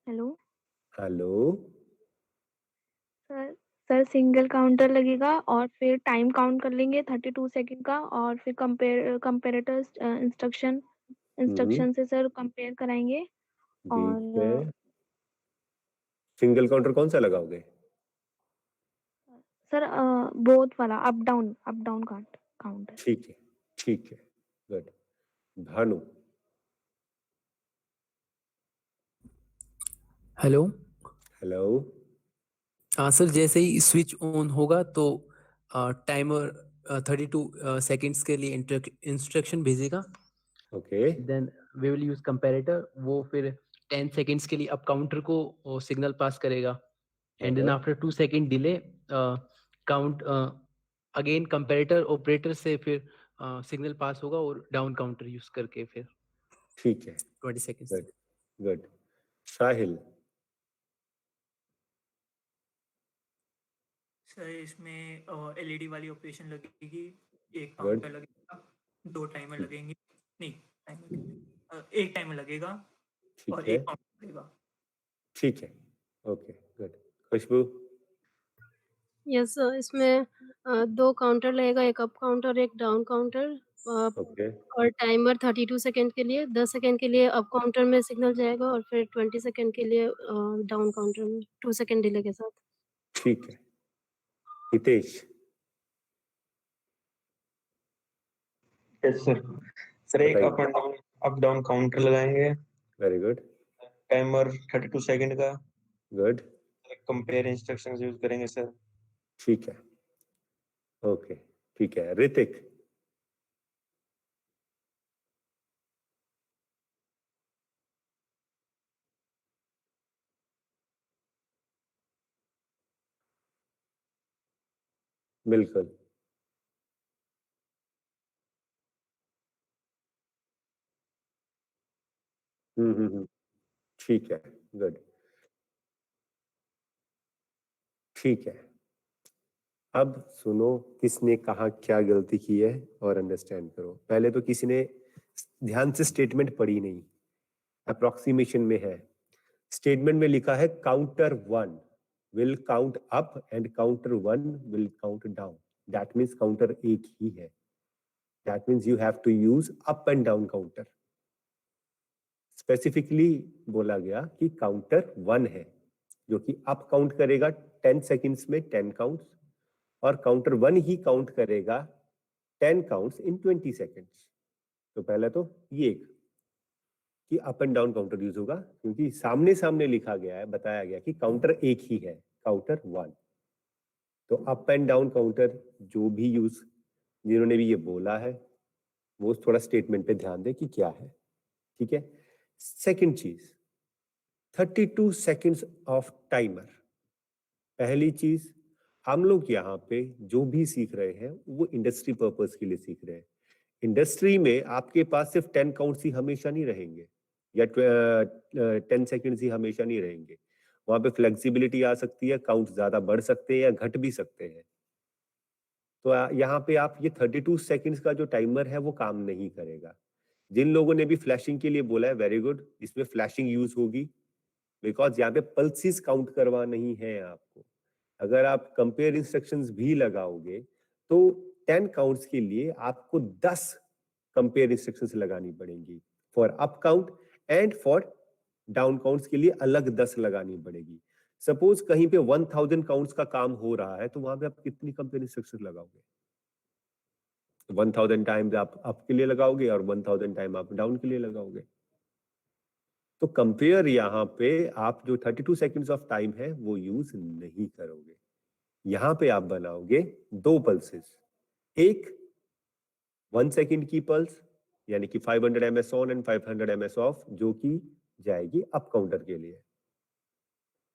Hello hello. Sir. Sir single counter लगेगा और फिर टाइम काउंट कर लेंगे 32 सेकंड का, और फिर कंपेरेटर इंस्ट्रक्शन से सर कंपेयर कराएंगे। ठीक और है, सिंगल काउंटर कौन सा लगाओगे? सर बोथ वाला अप डाउन काउंटर। ठीक है, ठीक है, गुड। भानु। हेलो। हेलो। हाँ सर, जैसे ही स्विच ऑन होगा तो टाइमर 32 सेकेंड्स के लिए इंस्ट्रक्शन भेजेगा। Okay. Then we will use comparator, वो फिर 10 सेकेंड्स के लिए अप काउंटर को सिग्नल पास करेगा, and then after 2 second delay count again comparator operator से फिर सिग्नल पास होगा और डाउन काउंटर यूज करके फिर ठीक है, 20 seconds. Good good. Sahil. Sir इसमें एलईडी वाली ऑपरेशन लगेगी, एक गुड। काउंटर लगेगा, 2 टाइमर लगेंगे, नहीं टाइमर एक टाइमर लगेगा और ठीक है, एक काउंटर लगेगा। ठीक है, ओके गुड। खुशबू। यस सर, इसमें 2 काउंटर लगेगा, एक अप काउंटर एक डाउन काउंटर, ओके। और टाइमर 32 सेकंड के लिए, 10 सेकंड के लिए अप काउंटर में सिग्नल जाएगा और फिर 20 सेकंड के लिए डाउन काउंटर में 2 सेकंड डिले के साथ। ठीक है। हितेश। Yes sir. सर एक बताइए। अप डाउन काउंटर लगाएंगे। Very good. टाइमर 32 सेकंड का। गुड। कंपेयर इंस्ट्रक्शंस यूज करेंगे सर। ठीक है, ओके, ठीक है। ऋतिक। बिल्कुल। ठीक है, गुड। ठीक है, अब सुनो किसने कहा क्या गलती की है और अंडरस्टैंड करो। पहले तो किसी ने ध्यान से स्टेटमेंट पढ़ी नहीं, अप्रोक्सीमेशन में है। स्टेटमेंट में लिखा है counter 1 will count up and counter 1 will count down. That means counter एक ही है। That means you have to use up and down counter. Specifically बोला गया कि काउंटर 1 है जो कि अप काउंट करेगा 10 सेकेंड्स में 10 काउंट्स, और काउंटर 1 ही काउंट करेगा 10 काउंट्स इन 20 सेकेंड्स। तो पहले तो ये कि up and down counter use होगा, क्योंकि सामने सामने लिखा गया है, बताया गया कि काउंटर एक ही है, काउंटर 1। तो अप एंड डाउन काउंटर जो भी यूज, जिन्होंने भी ये बोला है वो थोड़ा स्टेटमेंट पे ध्यान दे कि क्या है। ठीक है। सेकंड चीज, 32 सेकेंड्स ऑफ टाइमर। पहली चीज, हम लोग यहाँ पे जो भी सीख रहे हैं वो इंडस्ट्री पर्पस के लिए सीख रहे हैं। इंडस्ट्री में आपके पास सिर्फ 10 काउंट्स ही हमेशा नहीं रहेंगे, या 10 सेकेंड्स ही हमेशा नहीं रहेंगे। वहां पे फ्लेक्सिबिलिटी आ सकती है, काउंट ज्यादा बढ़ सकते हैं या घट भी सकते हैं। तो यहाँ पे आप ये 32 सेकेंड्स का जो टाइमर है वो काम नहीं करेगा। जिन लोगों ने भी फ्लैशिंग के लिए बोला है, वेरी गुड, इसमें फ्लैशिंग यूज होगी, बिकॉज यहाँ पे पल्सेस काउंट करवा नहीं है आपको। अगर आप कंपेयर इंस्ट्रक्शंस भी लगाओगे तो 10 काउंट्स के लिए आपको 10 कंपेयर इंस्ट्रक्शंस लगानी पड़ेंगी for up count, and for down counts के लिए अलग 10 लगानी पड़ेगी। सपोज कहीं पे 1000 काउंट्स का काम हो रहा है तो वहां पे आप कितनी कंपेयर इंस्ट्रक्शंस लगाओगे? 1000 टाइम्स आप अप के लिए लगाओगे और 1000 टाइम आप डाउन के लिए लगाओगे। तो कंपेयर यहाँ पे आप जो 32 सेकेंड्स ऑफ टाइम है वो यूज नहीं करोगे। यहाँ पे आप बनाओगे 2 पल्सेस, एक 1 सेकेंड की पल्स यानी कि 500 ms on and 500 ms of, जो कि जाएगी अप काउंटर के लिए।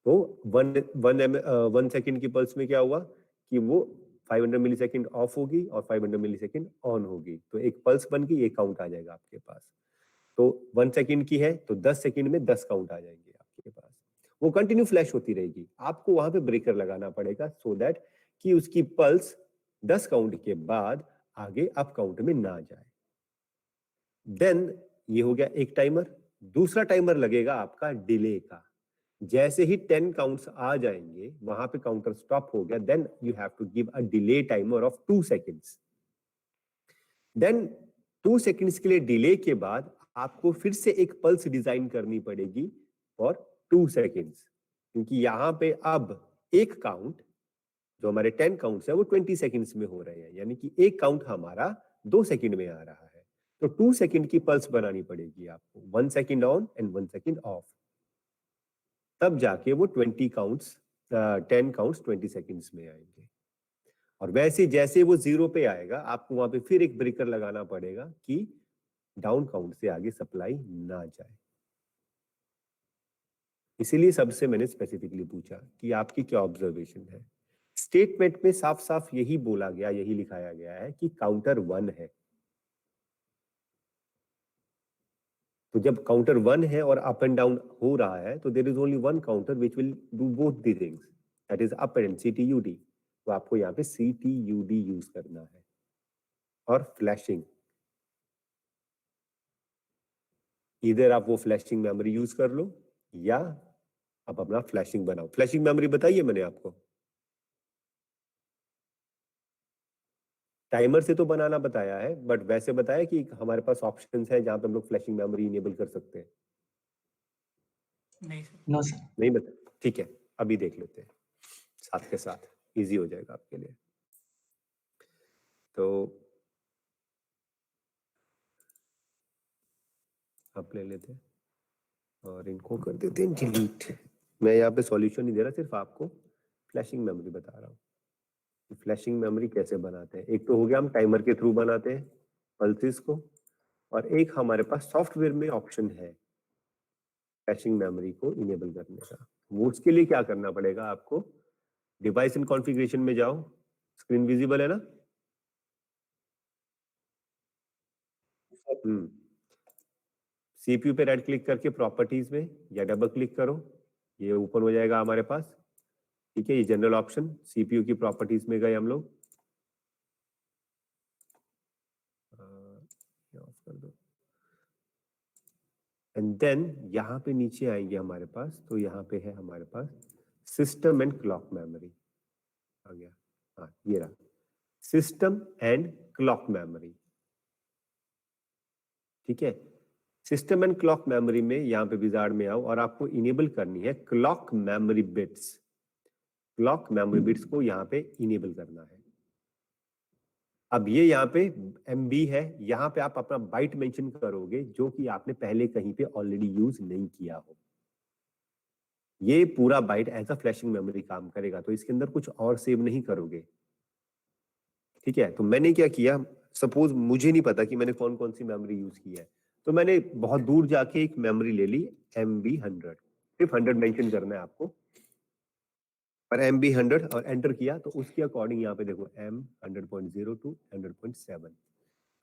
तो 1 सेकेंड की पल्स में क्या हुआ कि वो 500 मिलीसेकंड ऑफ होगी और 500 मिलीसेकंड ऑन होगी, तो एक पल्स बन गई, एक काउंट आ जाएगा आपके पास। तो 1 सेकेंड की है तो 10 सेकेंड में 10 काउंट आ जाएंगे आपके पास। वो कंटिन्यू फ्लैश होती रहेगी, आपको वहां पे ब्रेकर लगाना पड़ेगा सो दैट कि उसकी पल्स 10 काउंट के बाद आगे अप काउंट में ना जाए। देन ये हो गया एक टाइमर। दूसरा टाइमर लगेगा आपका डिले का। जैसे ही 10 काउंट्स आ जाएंगे वहां पे काउंटर स्टॉप हो गया, then you have to give a delay timer of 2 seconds. Then 2 seconds के लिए डिले के बाद आपको फिर से एक पल्स डिजाइन करनी पड़ेगी फॉर 2 सेकेंड्स, क्योंकि यहां पे अब एक काउंट जो हमारे 10 काउंट्स है वो 20 सेकेंड्स में हो रहे हैं, यानी कि एक काउंट हमारा 2 सेकेंड में आ रहा है। तो 2 सेकेंड की पल्स बनानी पड़ेगी आपको, 1 second on and 1 second of, तब जाके वो 20 काउंट्स 10 काउंट्स 20 सेकेंड्स में आएंगे। और वैसे जैसे वो 0 पे आएगा आपको वहां पे फिर एक ब्रेकर लगाना पड़ेगा कि डाउन काउंट से आगे सप्लाई ना जाए। इसीलिए सबसे मैंने स्पेसिफिकली पूछा कि आपकी क्या ऑब्जर्वेशन है। स्टेटमेंट में साफ साफ यही बोला गया, यही लिखाया गया है कि काउंटर 1 है। तो जब काउंटर 1 है और अप एंड डाउन हो रहा है तो there is only one counter which will do both the things, that is up and CTUD। तो आपको यहाँ पे CTUD यूज करना है। और फ्लैशिंग, इधर आप वो फ्लैशिंग मेमोरी यूज कर लो या आप अपना फ्लैशिंग बनाओ। फ्लैशिंग मेमोरी बताइए मैंने आपको, टाइमर से तो बनाना बताया है, बट वैसे बताया कि हमारे पास ऑप्शंस है जहां पे हम लोग फ्लैशिंग मेमोरी इनेबल कर सकते हैं। नहीं सर। No sir. नहीं बता, ठीक है अभी देख लेते हैं साथ के साथ, इजी हो जाएगा आपके लिए। तो आप ले लेते हैं और इनको कर देते हैं डिलीट। मैं यहाँ पे सॉल्यूशन नहीं दे रहा, सिर्फ आपको फ्लैशिंग मेमोरी बता रहा हूँ कि फ्लैशिंग मेमोरी कैसे बनाते हैं। एक तो हो गया हम टाइमर के थ्रू बनाते हैं पल्सेस को, और एक हमारे पास सॉफ्टवेयर में ऑप्शन है फ्लैशिंग मेमोरी को इनेबल करने का। वो उसके लिए क्या करना पड़ेगा आपको, डिवाइस इन कॉन्फ़िगरेशन में जाओ, स्क्रीन विजिबल है ना? CPU पे राइट क्लिक करके प्रॉपर्टीज में या डबल क्लिक करो, ये ओपन हो जाएगा हमारे पास। ठीक है, ये जनरल ऑप्शन, CPU की प्रॉपर्टीज में गए हम लोग, ऑफ कर दो। एंड देन यहाँ पे नीचे आएंगे हमारे पास, तो यहाँ पे है हमारे पास सिस्टम एंड क्लॉक मेमोरी आ गया। हाँ ये रहा सिस्टम एंड क्लॉक मेमोरी। ठीक है, सिस्टम एंड क्लॉक मेमोरी में यहाँ पे विजार्ड में आओ और आपको इनेबल करनी है clock memory bits. Clock memory bits को यहाँ पे इनेबल करना है। अब ये यहाँ पे MB है, यहाँ पे आप अपना बाइट मेंशन करोगे जो कि आपने पहले कहीं पे ऑलरेडी यूज नहीं किया हो। ये पूरा byte as a flashing memory काम करेगा, तो इसके अंदर कुछ और सेव नहीं करोगे। ठीक है, तो मैंने क्या किया, सपोज मुझे नहीं पता कि मैंने कौन कौन सी मेमोरी यूज की है, तो मैंने बहुत दूर जाके एक मेमोरी ले ली MB 100, सिर्फ 100 मेंशन करना है आपको, और MB 100 और एंटर किया तो उसके अकॉर्डिंग यहाँ पे देखो M 100.02 100.7।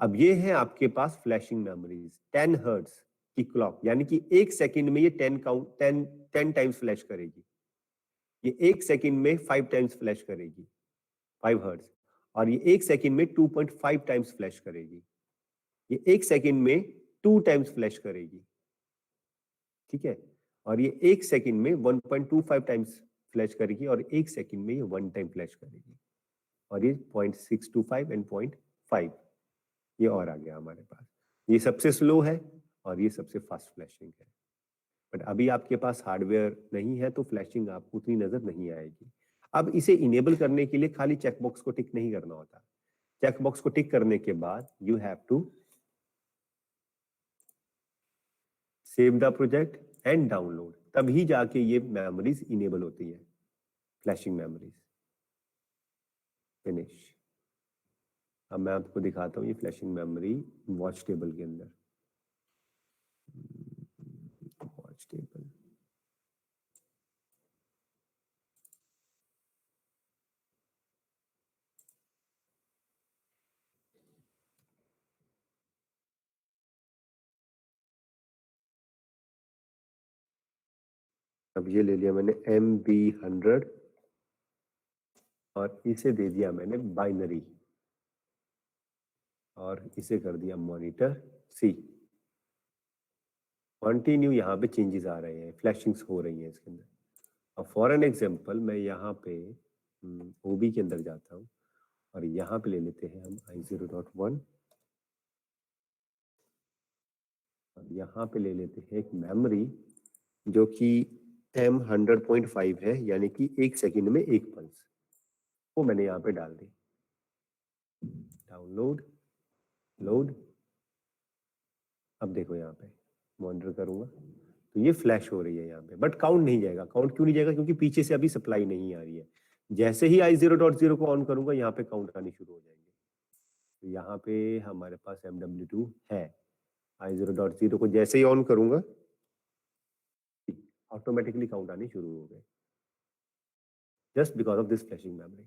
अब ये है आपके पास फ्लैशिंग मेमोरीज 10 हर्ट्ज की क्लॉक, यानी कि एक सेकंड में ये 10 टाइम्स फ्लैश करेगी। ये एक सेकंड में 5 टाइम्स फ्लैश करेगी 5 हर्ट्ज, और ये एक सेकंड में 2.5 टाइम्स फ्लैश करेगी। ये एक सेकंड में 2 टाइम्स फ्लैश करेगी। ठीक है, और ये एक सेकंड में 1.25 टाइम्स फ्लैश करेगी, और एक सेकंड में ये 1 टाइम फ्लैश करेगी। और ये 0.625 एंड 0.5 ये और आ गया हमारे पास। ये सबसे स्लो है और ये सबसे फास्ट फ्लैशिंग है। बट अभी आपके पास हार्डवेयर नहीं है तो फ्लैशिंग आपको उतनी नजर नहीं आएगी। अब इसे इनेबल करने के लिए खाली चेकबॉक्स को टिक नहीं करना होता। चेकबॉक्स को टिक करने के बाद you have to save the project and download, तभी जाके ये मेमोरीज इनेबल होती है, फ्लैशिंग मेमोरीज। फिनिश। अब मैं आपको दिखाता हूँ ये फ्लैशिंग मेमोरी वॉच टेबल के अंदर। वॉच टेबल, अब ये ले लिया मैंने MB 100 और इसे दे दिया मैंने बाइनरी और इसे कर दिया मॉनिटर सी। कंटिन्यू यहाँ पे चेंजेस आ रहे हैं, फ्लैशिंग्स हो रही हैं इसके अंदर। अब फॉर एन एग्जांपल मैं यहाँ पे ओबी के अंदर जाता हूँ और यहाँ पे ले लेते हैं हम i0.1 और यहाँ पे ले लेते हैं एक मेमोरी जो कि M100.5 है, यानी कि 1 सेकंड में 1 पल्स, वो मैंने यहाँ पे डाल दी। Download, load. अब देखो यहाँ पे मॉनिटर करूंगा तो ये फ्लैश हो रही है यहाँ पे, बट काउंट नहीं जाएगा। काउंट क्यों नहीं जाएगा? क्योंकि पीछे से अभी सप्लाई नहीं आ रही है। जैसे ही i0.0 को ऑन करूंगा यहाँ पे काउंट आनी शुरू हो जाएंगे। तो यहाँ पे हमारे पास MW2 है। i0.0 को जैसे ही ऑन करूंगा ऑटोमेटिकली काउंट आनी शुरू हो गए, just because of this flashing memory.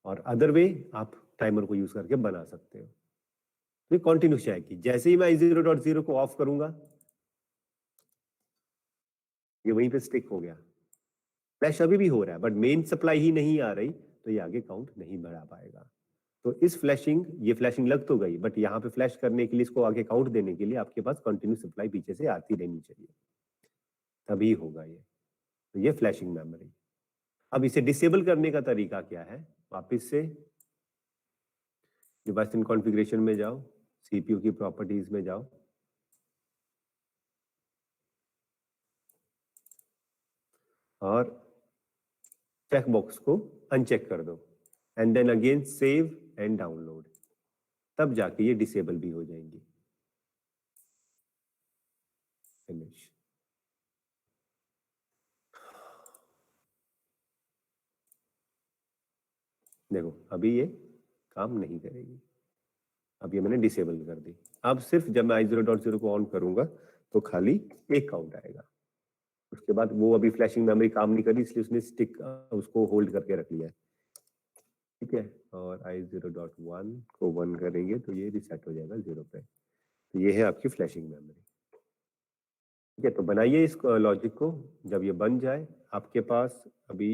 और अदर वे आप टाइमर को यूज करके बना सकते हो। तो कंटिन्यूस जाएगी। जैसे ही मैं i0.0 को ऑफ करूंगा ये वहीं पे स्टिक हो गया। फ्लैश अभी भी हो रहा है बट मेन सप्लाई ही नहीं आ रही, तो ये आगे काउंट नहीं बढ़ा पाएगा। तो इस फ्लैशिंग, ये फ्लैशिंग लग तो गई, बट यहाँ पे फ्लैश करने के लिए, इसको आगे काउंट देने के लिए आपके पास कंटिन्यू सप्लाई पीछे से आती रहनी चाहिए, तभी होगा ये। तो ये फ्लैशिंग मेमोरी। अब इसे डिसेबल करने का तरीका क्या है? वापिस से डिवाइस इन कॉन्फ़िगरेशन में जाओ, सीपीयू की प्रॉपर्टीज में जाओ, और चेक बॉक्स को अनचेक कर दो and then again save and download, तब जाके ये डिसेबल भी हो जाएंगी। फिनिश। देखो अभी ये काम नहीं करेगी। अब ये मैंने डिसेबल कर दी। अब सिर्फ जब मैं i0.0 को ऑन करूंगा तो खाली एक काउंट आएगा। उसके बाद वो अभी फ्लैशिंग मेमोरी काम नहीं करी, इसलिए उसने स्टिक उसको होल्ड करके रख लिया है। ठीक है, और i0.1 को 1 करेंगे तो ये रिसेट हो जाएगा 0 पे। तो ये है आपकी फ्लैशिंग मेमोरी। ठीक है, तो बनाइए इस लॉजिक को। जब ये बन जाए, आपके पास अभी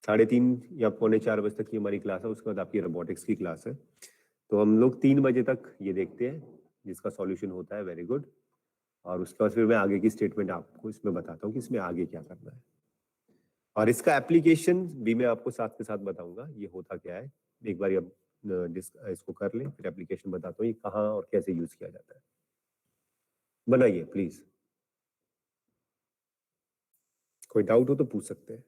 3:30 या 3:45 बजे तक की हमारी क्लास है, उसके बाद आपकी रोबोटिक्स की क्लास है। तो हम लोग 3 बजे तक ये देखते हैं, जिसका सॉल्यूशन होता है वेरी गुड। और उसके बाद फिर मैं आगे की स्टेटमेंट आपको इसमें बताता हूँ कि इसमें आगे क्या करना है, और इसका एप्लीकेशन भी मैं आपको साथ के साथ बताऊंगा ये होता क्या है। एक बार अब इसको कर लें, फिर एप्लीकेशन बताता हूँ ये कहाँ और कैसे यूज किया जाता है। बनाइए प्लीज, कोई डाउट हो तो पूछ सकते हैं।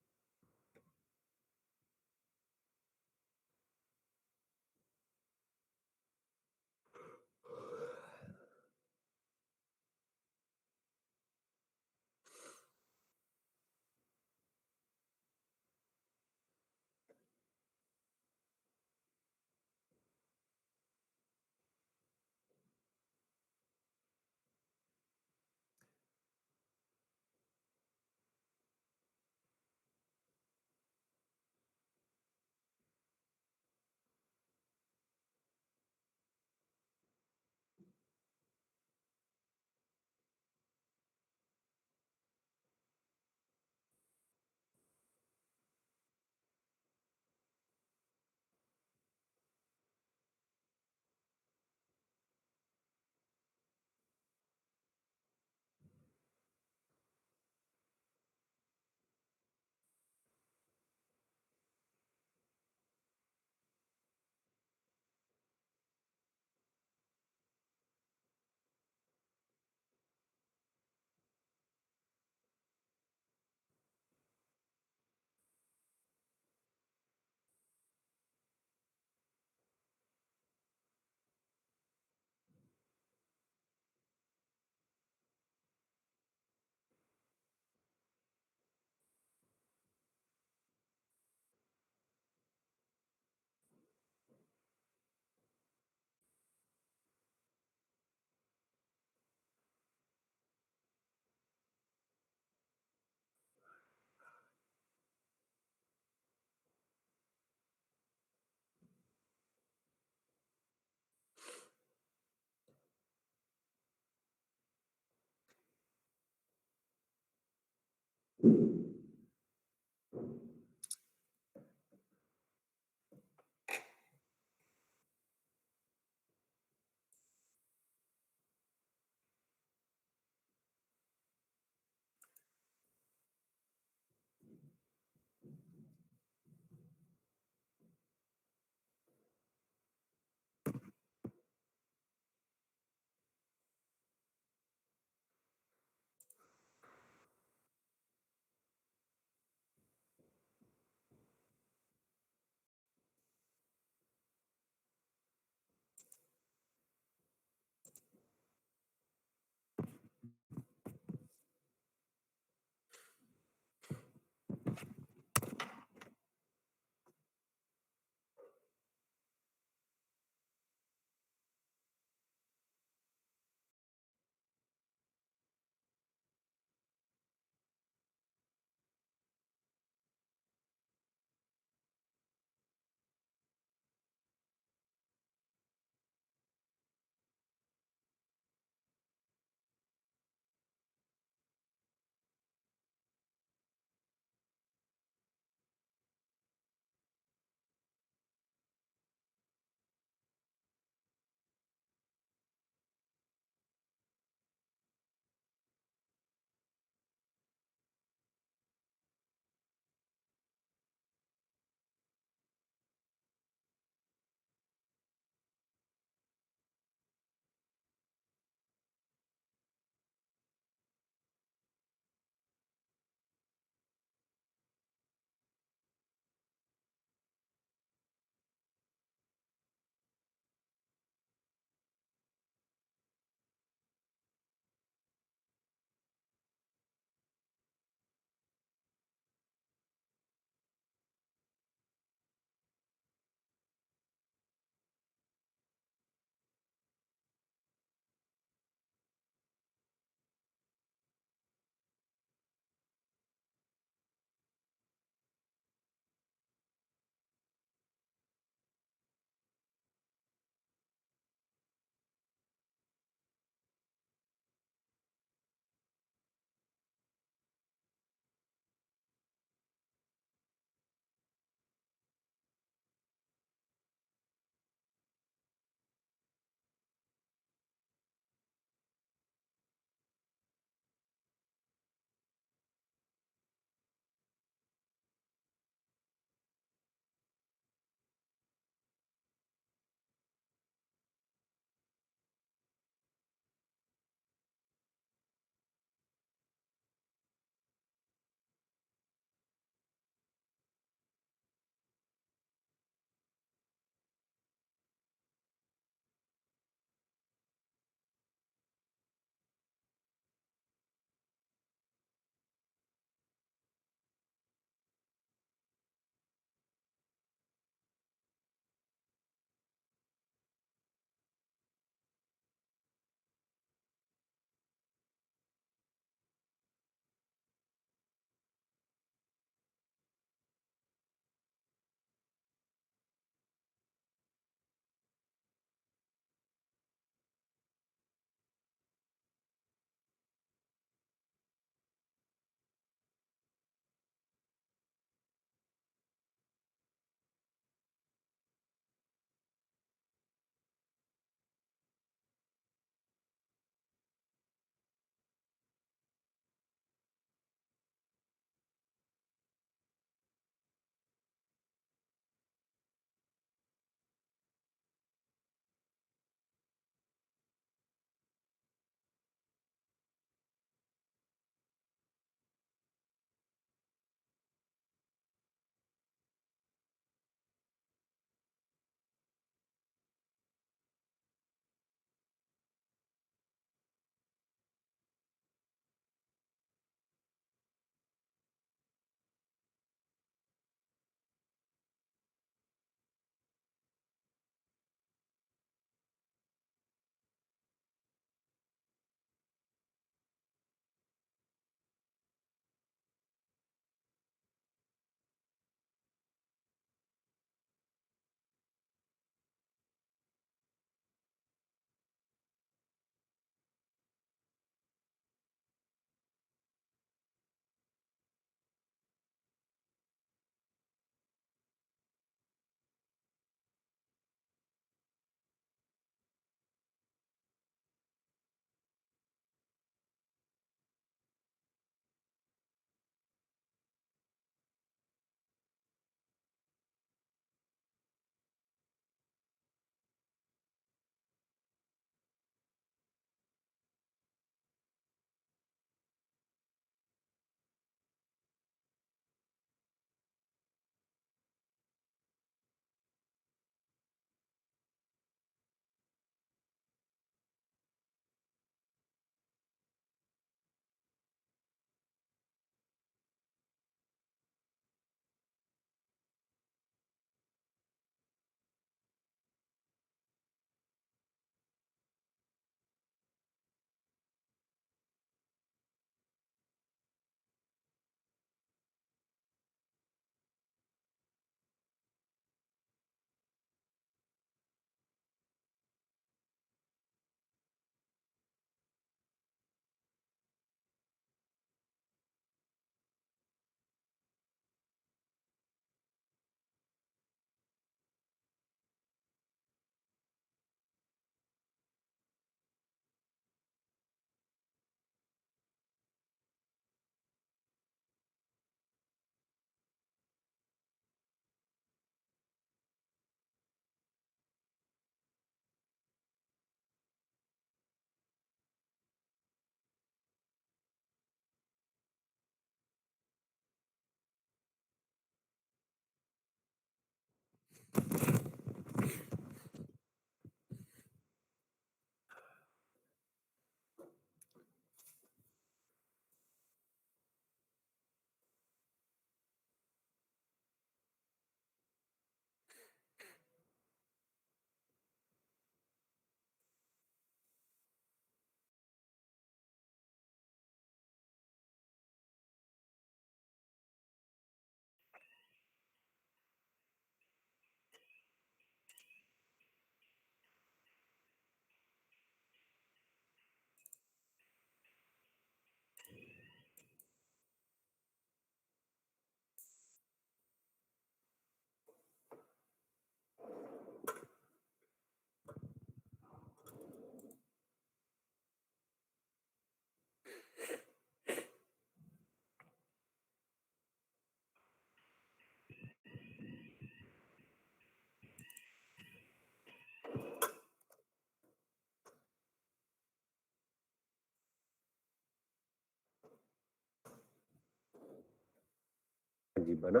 हाँ जी, बना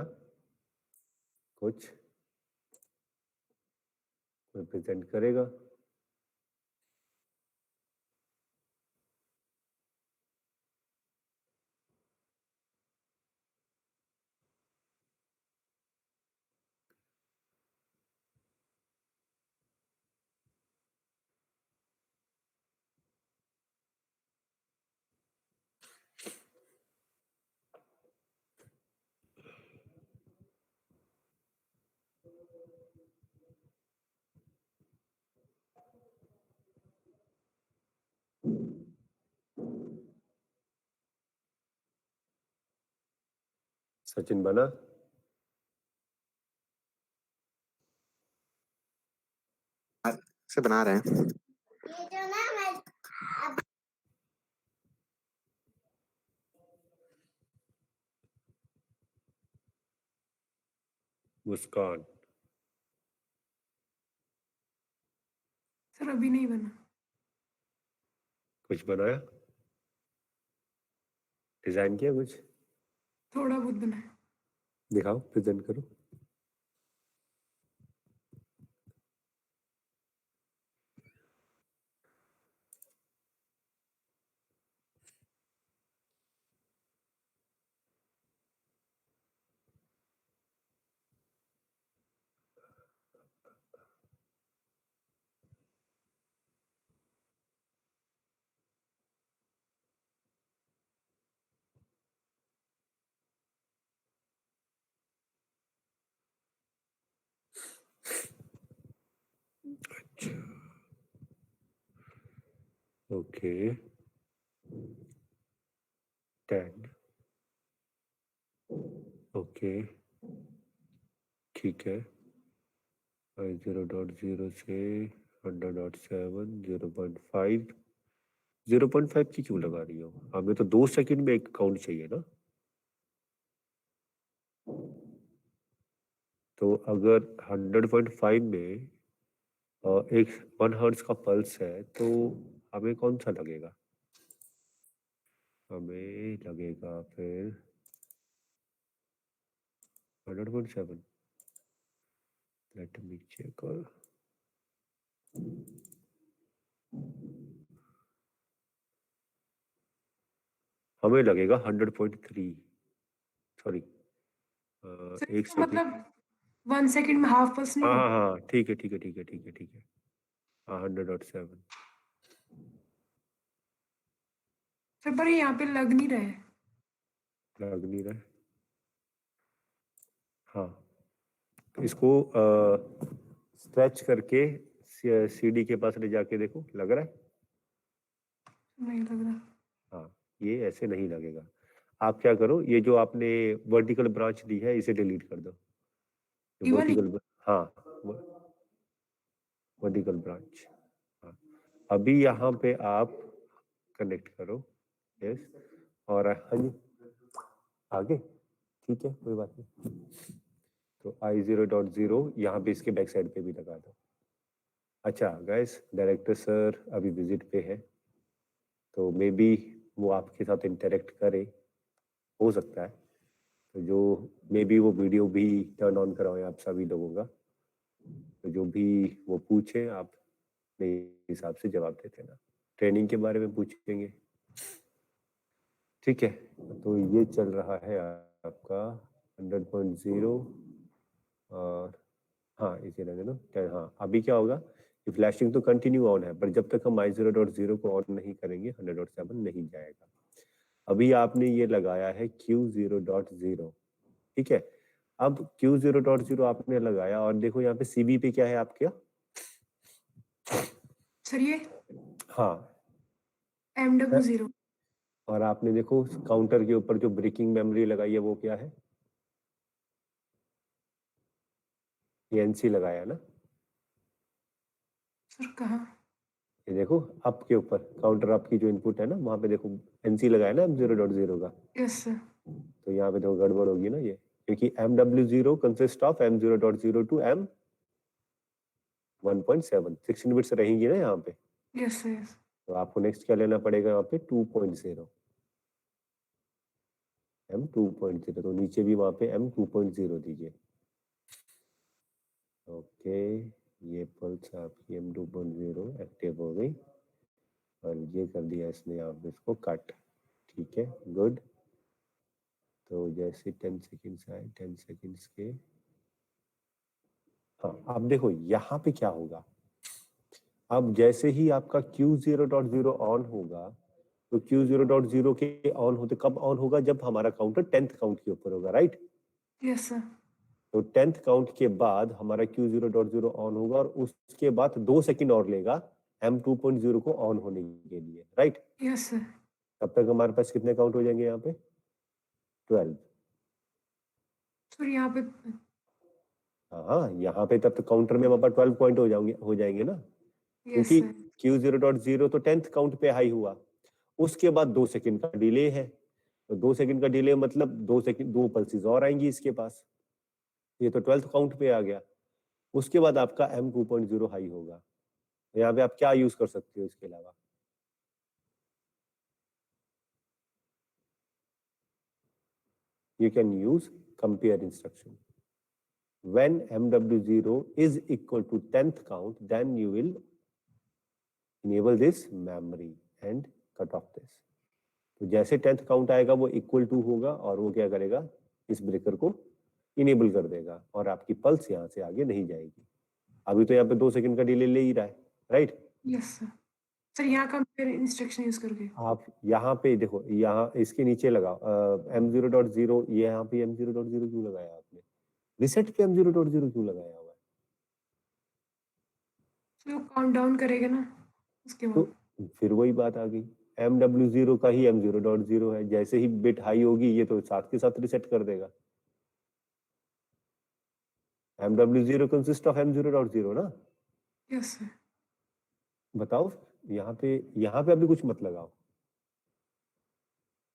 कुछ? कोई प्रेजेंट करेगा? सचिन बना? से बना रहे हैं। मुस्कान? सर अभी नहीं बना। कुछ बनाया? डिजाइन किया कुछ? थोड़ा बहुत बना है। दिखाओ, प्रेजेंट करो। अच्छा, ओके, 10, ओके, ठीक है। 0.0 से 100.7, 0.5, 0.5 की क्यों लगा रही हो? हमें तो 2 सेकंड में एक काउंट चाहिए ना। तो अगर 100.5 में एक 1 हर्ट्ज का पल्स है तो हमें कौन सा लगेगा? हमें लगेगा फिर 100.7। Let me check. हमें लगेगा 100.3, सॉरी, एक सेकंड। मतलब 1 सेकंड में हाफ पल्स नहीं हाँ होगा? हाँ हाँ, ठीक है ठीक है ठीक है ठीक है ठीक है। हाँ, 100.7। सर पर यहाँ पे लग नहीं रहा है। लग नहीं रहा है? हाँ, इसको स्ट्रेच करके सीडी के पास ले जाके देखो, लग रहा है? नहीं लग रहा। हाँ, ये ऐसे नहीं लगेगा। आप क्या करो, ये जो आपने वर्टिकल ब्रांच दी है इसे डिलीट कर दो। ये वाली? वर्टिकल, हाँ, वर्टिकल ब्रांच। हाँ, अभी यहाँ पे आप कनेक्ट करो। यस, और हाँ जी, आगे, ठीक है, कोई बात नहीं। तो I0.0 यहाँ पे इसके बैक साइड पे भी लगा दो। अच्छा गाइस, डायरेक्टर सर अभी विजिट पे है, तो मे बी वो आपके साथ इंटरेक्ट करे, हो सकता है। तो जो मे बी वो वीडियो भी टर्न ऑन कराएं आप सभी लोगों का, तो जो भी वो पूछे आप अपने हिसाब से जवाब देते ना। ट्रेनिंग के बारे में पूछेंगे, ठीक है। तो ये चल रहा है आपका 100.0 और हाँ इसे रहने दो। हाँ, अभी क्या होगा कि फ्लैशिंग तो कंटिन्यू ऑन है, पर जब तक हम I0.0 को ऑन नहीं करेंगे 100.7 नहीं जाएगा। अभी आपने ये लगाया है Q0.0, ठीक है। अब Q0.0 आपने लगाया और देखो यहाँ पे CB पे क्या है आपके? सर ये हाँ, MW0। और आपने देखो काउंटर के ऊपर जो ब्रेकिंग मेमोरी लगाई है वो क्या है? ये NC लगाया ना। सर कहाँ? ये देखो अप के ऊपर काउंटर अप की जो इनपुट है ना, वहां पे देखो NC लगाया ना M0.0 का। Yes sir. तो यहाँ पे देखो गड़बड़ होगी ना ये, क्योंकि MW0 consist of M0.0 to M1.7, 16 bits रहेंगी ना यहाँ पे। Yes sir yes. तो आपको नेक्स्ट क्या लेना पड़ेगा यहाँ पे? 2.0, M2.0, तो नीचे भी वहां पे M2.0 दीजिए। ओके, ये पल्स आपकी M2.0 एक्टिव हो गई और ये कर दिया इसने आप इसको कट। ठीक है, गुड। तो जैसे 10 सेकेंड्स आए, 10 सेकेंड्स के, हाँ अब देखो यहाँ पे क्या होगा। अब जैसे ही आपका Q0.0 ऑन होगा, तो Q0.0 के ऑन होते कब ऑन होगा, जब हमारा काउंटर 10th काउंट के ऊपर होगा, राइट। Yes sir. तो 10th काउंट के बाद हमारा Q0.0 ऑन होगा और उसके बाद 2 सेकंड और लेगा M2.0 को ऑन होने के लिए, राइट। Yes sir. तब तक हमारे पास कितने काउंट हो जाएंगे यहाँ पे? 12। सर यहाँ पे हाँ, यहाँ पे तब तक काउंटर में हमारे पास 12 पॉइंट हो जाएंगे ना, यस क्योंकि सर। Q0.0 तो 10th काउंट पे हाई हुआ, उसके बाद 2 सेकंड का डिले है, तो 2 सेकंड का डिले मतलब 2 पल्सेस और आएंगी इसके पास, ये तो 12th काउंट पे आ गया। उसके बाद आपका M2.0 हाई होगा। यहाँ पे आप क्या यूज कर सकते हो इसके अलावा? You can use compare instruction. When MW0 is equal to 10th count, then you will enable this memory and cut off this. तो जैसे 10th काउंट आएगा वो इक्वल टू होगा और वो क्या करेगा, इस ब्रेकर को इनेबल कर देगा और आपकी पल्स यहाँ से आगे नहीं जाएगी। अभी तो यहाँ पे 2 सेकंड का डिले ले ही रहा है, राइट। Yes sir. सर यहाँ कंपेयर इंस्ट्रक्शन यूज करके आप यहाँ पे देखो, यहाँ इसके नीचे लगाओ M0.0, ये यहाँ पे M0.0 क्यों लगाया आपने? रिसेट पे M0.0 क्यों लगाया हुआ है? तो काउंट डाउन करेगा ना उसके बाद। तो फिर वही बात आ गई, MW0 का ही M0.0 है, जैसे ही बिट हाई होगी ये तो साथ के साथ रिसेट कर देगा। MW0 कंसिस्ट ऑफ M0.0 ना। Yes sir. बताओ यहाँ पे अभी कुछ मत लगाओ,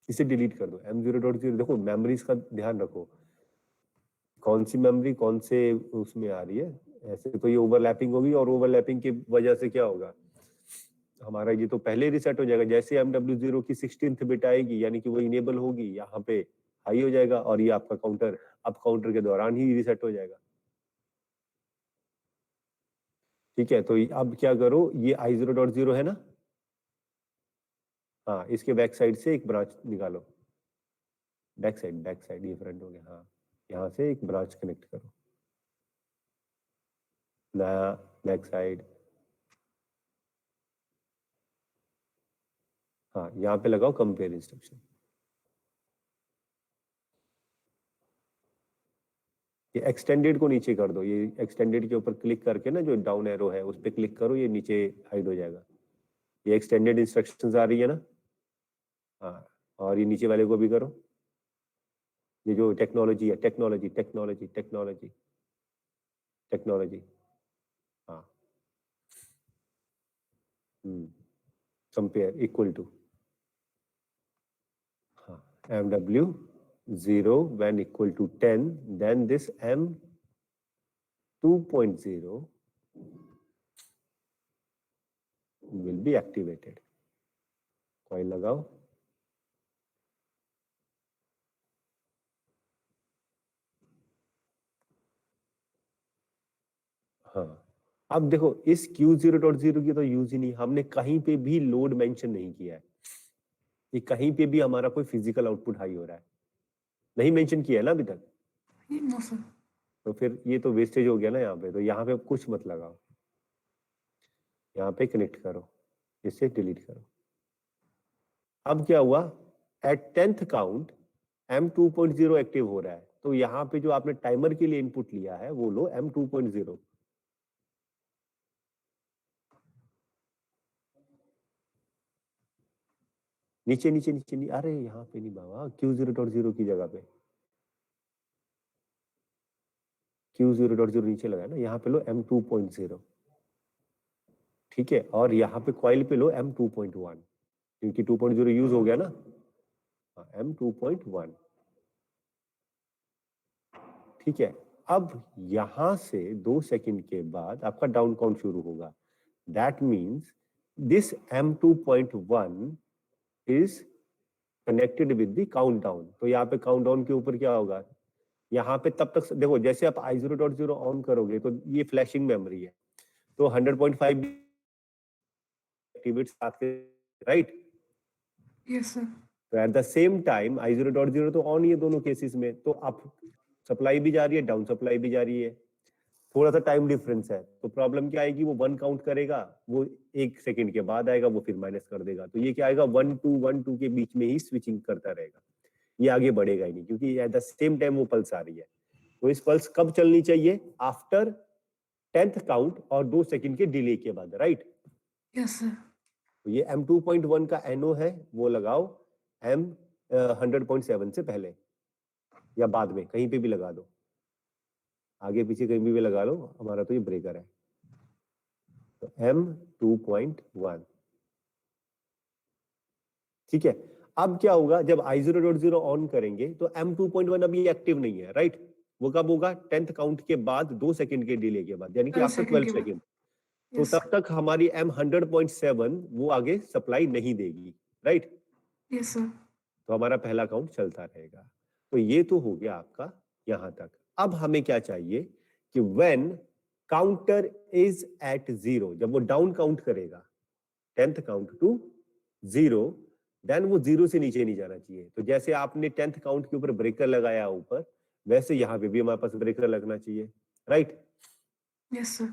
इसे डिलीट कर दो। M0.0 देखो, मेमोरीज का ध्यान रखो, कौन सी मेमोरी कौन से उसमें आ रही है। ऐसे तो ये ओवरलैपिंग होगी और ओवरलैपिंग की वजह से क्या होगा, हमारा ये तो पहले रिसेट हो जाएगा। जैसे MW0 की 16th बिट आएगी यानी कि वो इनेबल होगी, यहाँ पे हाई हो जाएगा और ये आपका काउंटर अप काउंटर के दौरान ही रिसेट हो जाएगा। ठीक है, तो अब क्या करो, ये I0.0 है ना, हाँ इसके बैक साइड से एक ब्रांच निकालो। बैक साइड ये फ्रंट हो गया, हाँ यहाँ से एक ब्रांच कनेक्ट करो, नया बैक साइड, हाँ यहाँ पे लगाओ कंपेयर इंस्ट्रक्शन। ये एक्सटेंडेड को नीचे कर दो, ये एक्सटेंडेड के ऊपर क्लिक करके ना जो डाउन एरो है उस पर क्लिक करो, ये नीचे हाइड हो जाएगा। ये एक्सटेंडेड इंस्ट्रक्शंस आ रही है ना, हाँ, और ये नीचे वाले को भी करो। ये जो टेक्नोलॉजी है, टेक्नोलॉजी, हाँ, कंपेयर इक्वल टू, हाँ, MW0 when equal to 10, then this M2.0 will be activated. Coil लगाओ, हाँ। अब देखो इस Q0.0 की तो यूज ही नहीं, हमने कहीं पे भी लोड मेंशन नहीं किया है, ये कहीं पे भी हमारा कोई फिजिकल आउटपुट हाई हो रहा है नहीं मेंशन किया है ना अभी तक। No sir. तो फिर ये तो वेस्टेज हो गया ना यहाँ पे, तो यहाँ पे कुछ मत लगाओ, यहाँ पे कनेक्ट करो, इसे डिलीट करो। अब क्या हुआ, eight 10th count M2.0 active हो रहा है, तो यहाँ पे जो आपने टाइमर के लिए इनपुट लिया है वो लो M2.0। नीचे नहीं, अरे यहाँ पे नहीं बाबा, Q0.0 की जगह पे Q0.0 नीचे लगा है ना, यहाँ पे लो M2.0। ठीक है, और यहाँ पे कॉइल पे लो M2.1, क्योंकि 2.0 यूज हो गया ना, M2.1। ठीक है, अब यहां से 2 सेकंड के बाद आपका डाउन काउंट शुरू होगा। That means this M2.1 is connected with the count down. तो यहाँ पे काउंट डाउन के ऊपर क्या होगा, यहाँ पे तब तक देखो जैसे आप i0.0 ऑन करोगे तो ये फ्लैशिंग मेमोरी है, तो 100.5 एक्टिवेट्स आपके, राइट। Yes sir. तो at the same time i0.0 तो ऑन ही है दोनों केसेस में, तो अप सप्लाई भी जा रही है, डाउन सप्लाई भी जा रही है, थोड़ा सा टाइम डिफरेंस है। तो प्रॉब्लम क्या आएगी, वो 1 काउंट करेगा, वो 1 सेकंड के बाद आएगा, वो फिर माइनस कर देगा। तो ये क्या आएगा, 1 2 के बीच में ही स्विचिंग करता रहेगा, ये आगे बढ़ेगा ही नहीं, क्योंकि एट द सेम टाइम वो पल्स आ रही है। तो इस पल्स कब चलनी चाहिए, आफ्टर 10th काउंट और 2 सेकंड के डिले के बाद, राइट। Yes sir. तो ये M2.1 का NO है, वो लगाओ M 100.7 से पहले या बाद में, कहीं पे भी लगा दो, आगे पीछे कहीं भी लगा लो, हमारा तो ये ब्रेकर है। तो M2.1, ठीक है। अब क्या होगा, जब i0.0 ऑन करेंगे तो M2.1 अभी एक्टिव नहीं है, राइट। वो कब होगा, 10th काउंट के बाद 2 सेकंड के डिले के बाद, यानी कि 12 आफ्टर सेकंड 12 के बाद। सेकंड। तो यस तब तक हमारी M 100.7 वो आगे सप्लाई नहीं देगी, राइट। Yes sir. तो हमारा पहला काउंट चलता रहेगा। तो ये तो हो गया आपका यहां तक। अब हमें क्या चाहिए कि व्हेन काउंटर इज एट 0, जब वो डाउन काउंट करेगा 10th काउंट टू 0, देन वो 0 से नीचे नहीं जाना चाहिए। तो जैसे आपने 10th काउंट के ऊपर ब्रेकर लगाया ऊपर, वैसे यहाँ पे भी हमारे पास ब्रेकर लगना चाहिए, राइट। Yes sir.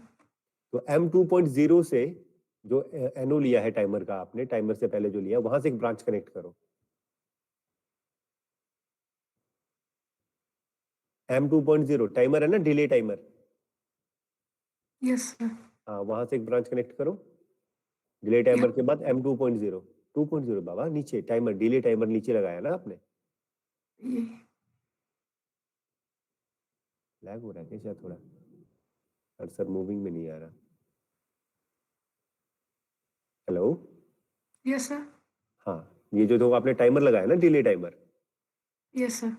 तो M2.0 से जो NO लिया है टाइमर का, आपने टाइमर से पहले जो लिया, वहां से एक ब्रांच कनेक्ट करो। M2.0 टाइमर है ना, डिले टाइमर, यस सर। हाँ वहां से एक ब्रांच कनेक्ट करो। डिले टाइमर के बाद M2.0, 2.0 बाबा नीचे टाइमर, डिले टाइमर नीचे लगाया ना आपने। ये लैग हो रहा है क्या शायद थोड़ा, कर्सर मूविंग में नहीं आ रहा। Hello, yes sir. हाँ ये जो आपने टाइमर लगाया ना, डिले टाइमर, यस सर।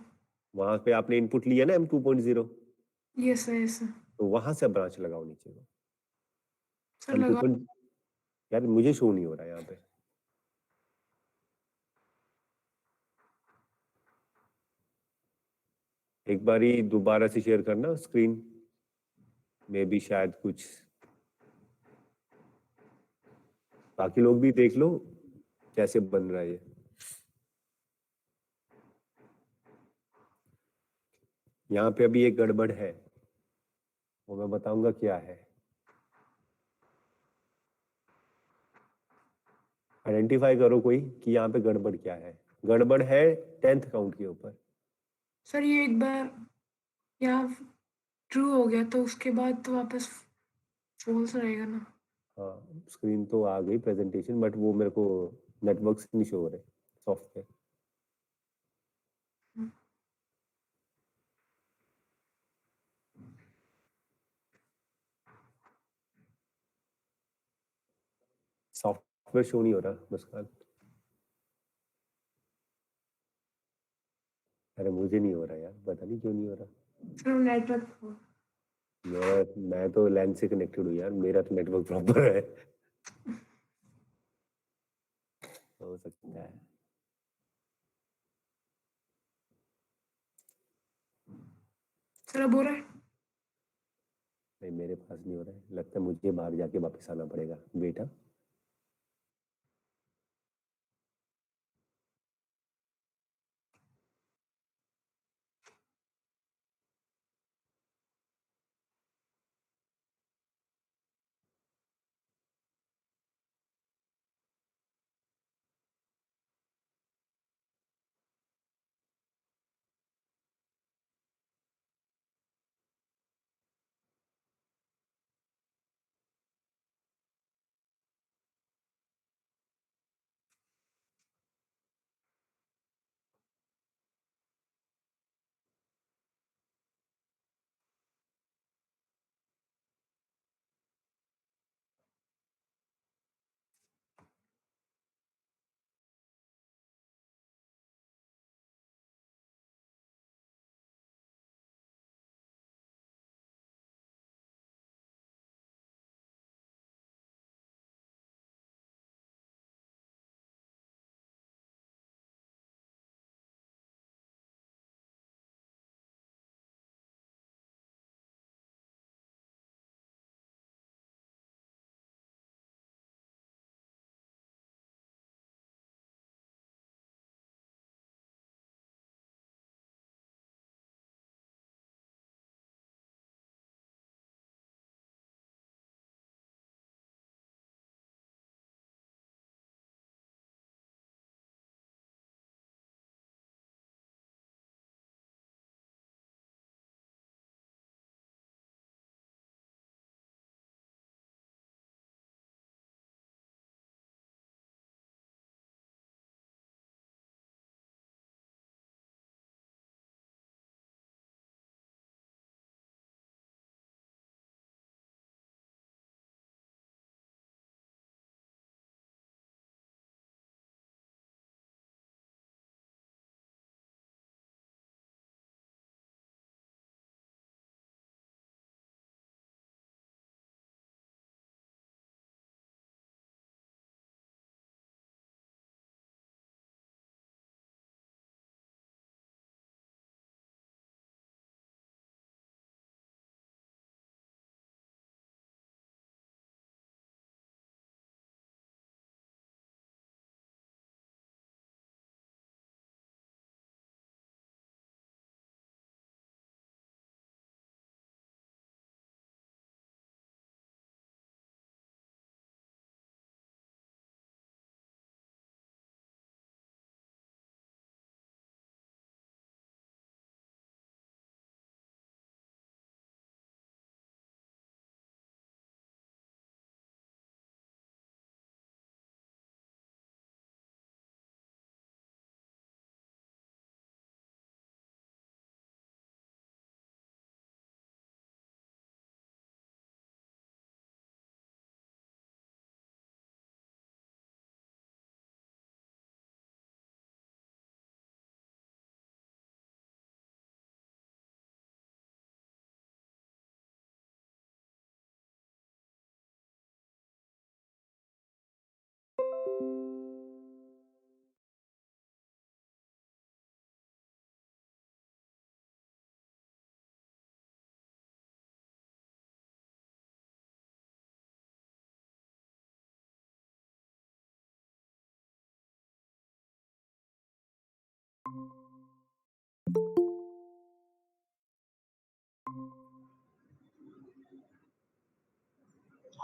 वहां पे आपने इनपुट लिया ना M2.0, yes sir. Yes sir. तो वहां से ब्रांच लगाओ नीचे को। सर लगा। यार मुझे शो नहीं हो रहा है यहाँ पे। एक बारी दोबारा से शेयर करना स्क्रीन में भी, शायद कुछ बाकी लोग भी देख लो कैसे बन रहा है ये। यहाँ पे अभी एक गड़बड़ है, वो मैं बताऊंगा क्या है। आइडेंटिफाई करो कोई कि यहाँ पे गड़बड़ क्या है। गड़बड़ है 10th काउंट के ऊपर। सर ये एक बार यहाँ ट्रू हो गया तो उसके बाद तो वापस फॉल्स रहेगा ना। हाँ स्क्रीन तो आ गई प्रेजेंटेशन, बट वो मेरे को नेटवर्क से नहीं शो हो रहे सॉफ्टवेयर। सॉफ्टवेयर शो नहीं हो रहा मुस्कान। अरे मुझे नहीं हो रहा यार, पता नहीं क्यों नहीं हो रहा। सर नेटवर्क मैं तो लैन से कनेक्टेड हूँ यार, मेरा तो नेटवर्क प्रॉपर है। हो सकता है। सर अब हो रहा है। नहीं मेरे पास नहीं हो रहा है, लगता है मुझे बाहर जाके वापस आना पड़ेगा बेटा।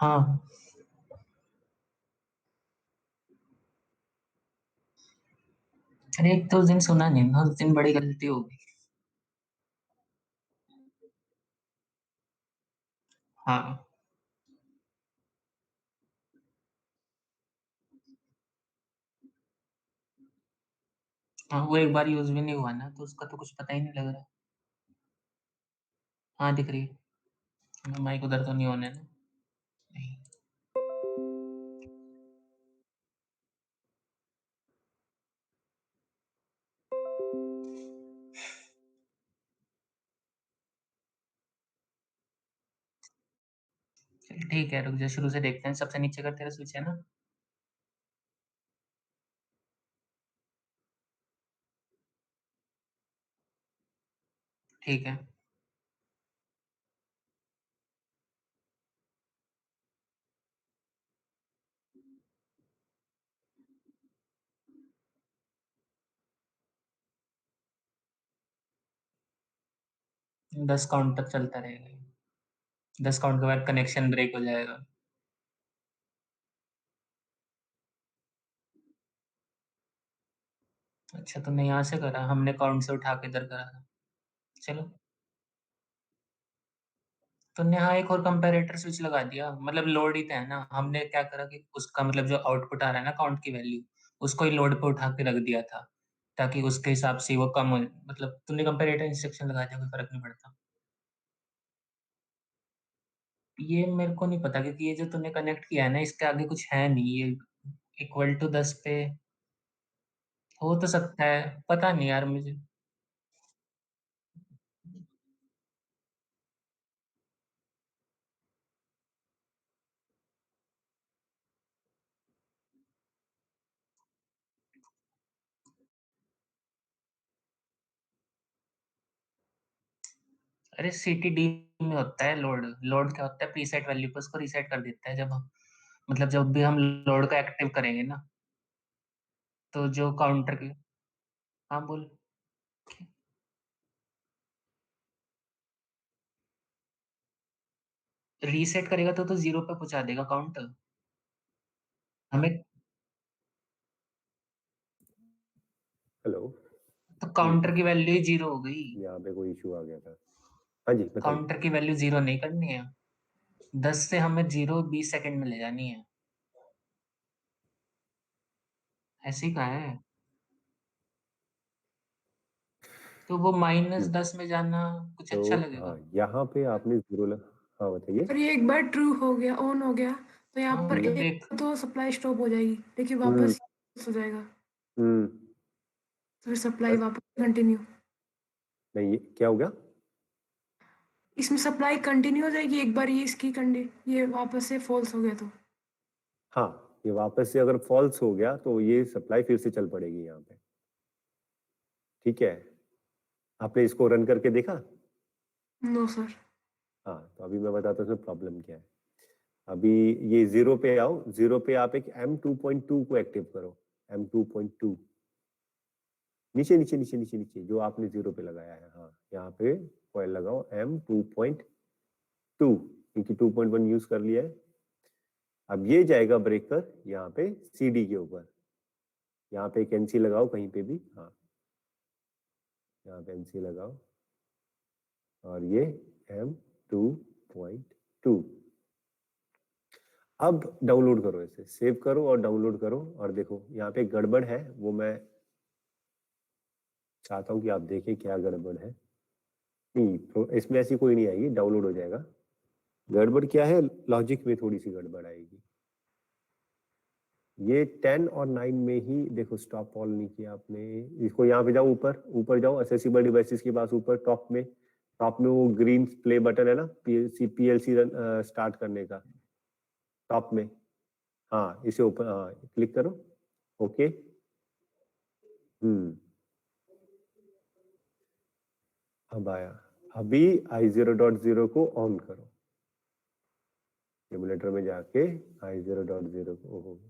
हाँ अरे एक तो उस दिन सुना नहीं ना, उस दिन बड़ी गलती हो गई। हाँ हाँ वो एक बार यूज भी नहीं हुआ ना, तो उसका तो कुछ पता ही नहीं लग रहा। हाँ दिख रही है, माइक उधर तो नहीं होने ना। नहीं। चल ठीक है, रुक जा, शुरू से देखते हैं। सबसे नीचे का तेरा स्विच है ना? ठीक है। दस काउंट तक चलता रहेगा। 10 काउंट के बाद कनेक्शन ब्रेक हो जाएगा। अच्छा तुमने यहाँ से करा, हमने काउंट से उठा के इधर करा था। चलो तुमने यहाँ एक और कंपैरेटर स्विच लगा दिया, मतलब लोड ही तो है ना। हमने क्या करा कि उसका मतलब जो आउटपुट आ रहा है ना काउंट की वैल्यू, उसको ही लोड पे उठा के रख दिया था, ताकि उसके हिसाब से वो कम हो। मतलब तुमने कंपैरेटर इंस्ट्रक्शन लगा दिया, कोई फर्क नहीं पड़ता। ये मेरे को नहीं पता, क्योंकि ये जो तूने कनेक्ट किया है ना, इसके आगे कुछ है नहीं। ये इक्वल टू 10 पे हो तो सकता है, पता नहीं यार मुझे। अरे सीटीडी में होता है लोड। लोड क्या होता है, प्रीसेट वैल्यू को उसको रीसेट कर देता है जब हम, मतलब जब भी हम लोड को एक्टिव करेंगे ना, तो जो काउंटर के। हाँ बोल। रीसेट करेगा तो जीरो पे पहुंचा देगा काउंट। हमें हेलो। तो काउंटर की वैल्यू ही जीरो हो गई। यहाँ पे कोई इशू आ गया था। हाँ जी बताइए। काउंटर की वैल्यू जीरो नहीं करनी है। 10 से हमें जीरो 20 सेकंड में ले जानी है। ऐसे ही कहा है। तो वो -10 में जाना कुछ अच्छा तो लगेगा। हाँ यहाँ पे आपने जीरो हाँ बताइए। पर ये एक बार ट्रू हो गया, ऑन हो गया, तो यहाँ हाँ पर मतलब एक देख। तो सप्लाई स्टॉप हो जाएगी, लेकिन हम्म वापस हो जाएगा, हम्म। तो फिर सप्लाई बस वापस कंटिन्यू। नहीं ये क्या हो गया? इसमें सप्लाई कंटिन्यू हो जाएगी एक बार ये इसकी ये वापस से फॉल्स हो गया तो। हाँ ये वापस से अगर फॉल्स हो गया तो ये सप्लाई फिर से चल पड़ेगी यहाँ पे। ठीक है, आपने इसको रन करके देखा? No sir. हाँ तो अभी मैं बताता हूँ इसमें प्रॉब्लम क्या है। अभी ये जीरो पे आओ, जीरो पे आप एक M2.2 को एक्टिव करो। M2.2 नीचे नीचे नीचे नीचे नीचे जो आपने जीरो पे लगाया है, हाँ यहाँ पे कॉइल लगाओ M2.2, क्योंकि 2.1 यूज कर लिया है। अब ये जाएगा ब्रेकर यहाँ पे CD के ऊपर। यहाँ पे एक NC लगाओ कहीं पे भी, हाँ यहाँ पे NC लगाओ और ये M2.2। अब डाउनलोड करो, इसे सेव करो और डाउनलोड करो। और देखो यहाँ पे गड़बड़ है, वो मैं चाहता हूँ कि आप देखें क्या गड़बड़ है। नहीं इसमें ऐसी कोई नहीं आएगी, डाउनलोड हो जाएगा। गड़बड़ क्या है, लॉजिक में थोड़ी सी गड़बड़ आएगी। ये 10 और 9 में ही देखो, स्टॉप ऑल नहीं किया आपने। इसको यहाँ पे जाओ, ऊपर ऊपर जाओ, एक्सेसिबल डिवाइसेस के पास ऊपर टॉप में वो ग्रीन प्ले बटन है ना, पीएलसी स्टार्ट करने का, टॉप में। हाँ इसे ऊपर हाँ क्लिक करो। ओके अब आया। अभी i0.0 को ऑन करो, सिमुलेटर में जाके i0.0 को। ओहो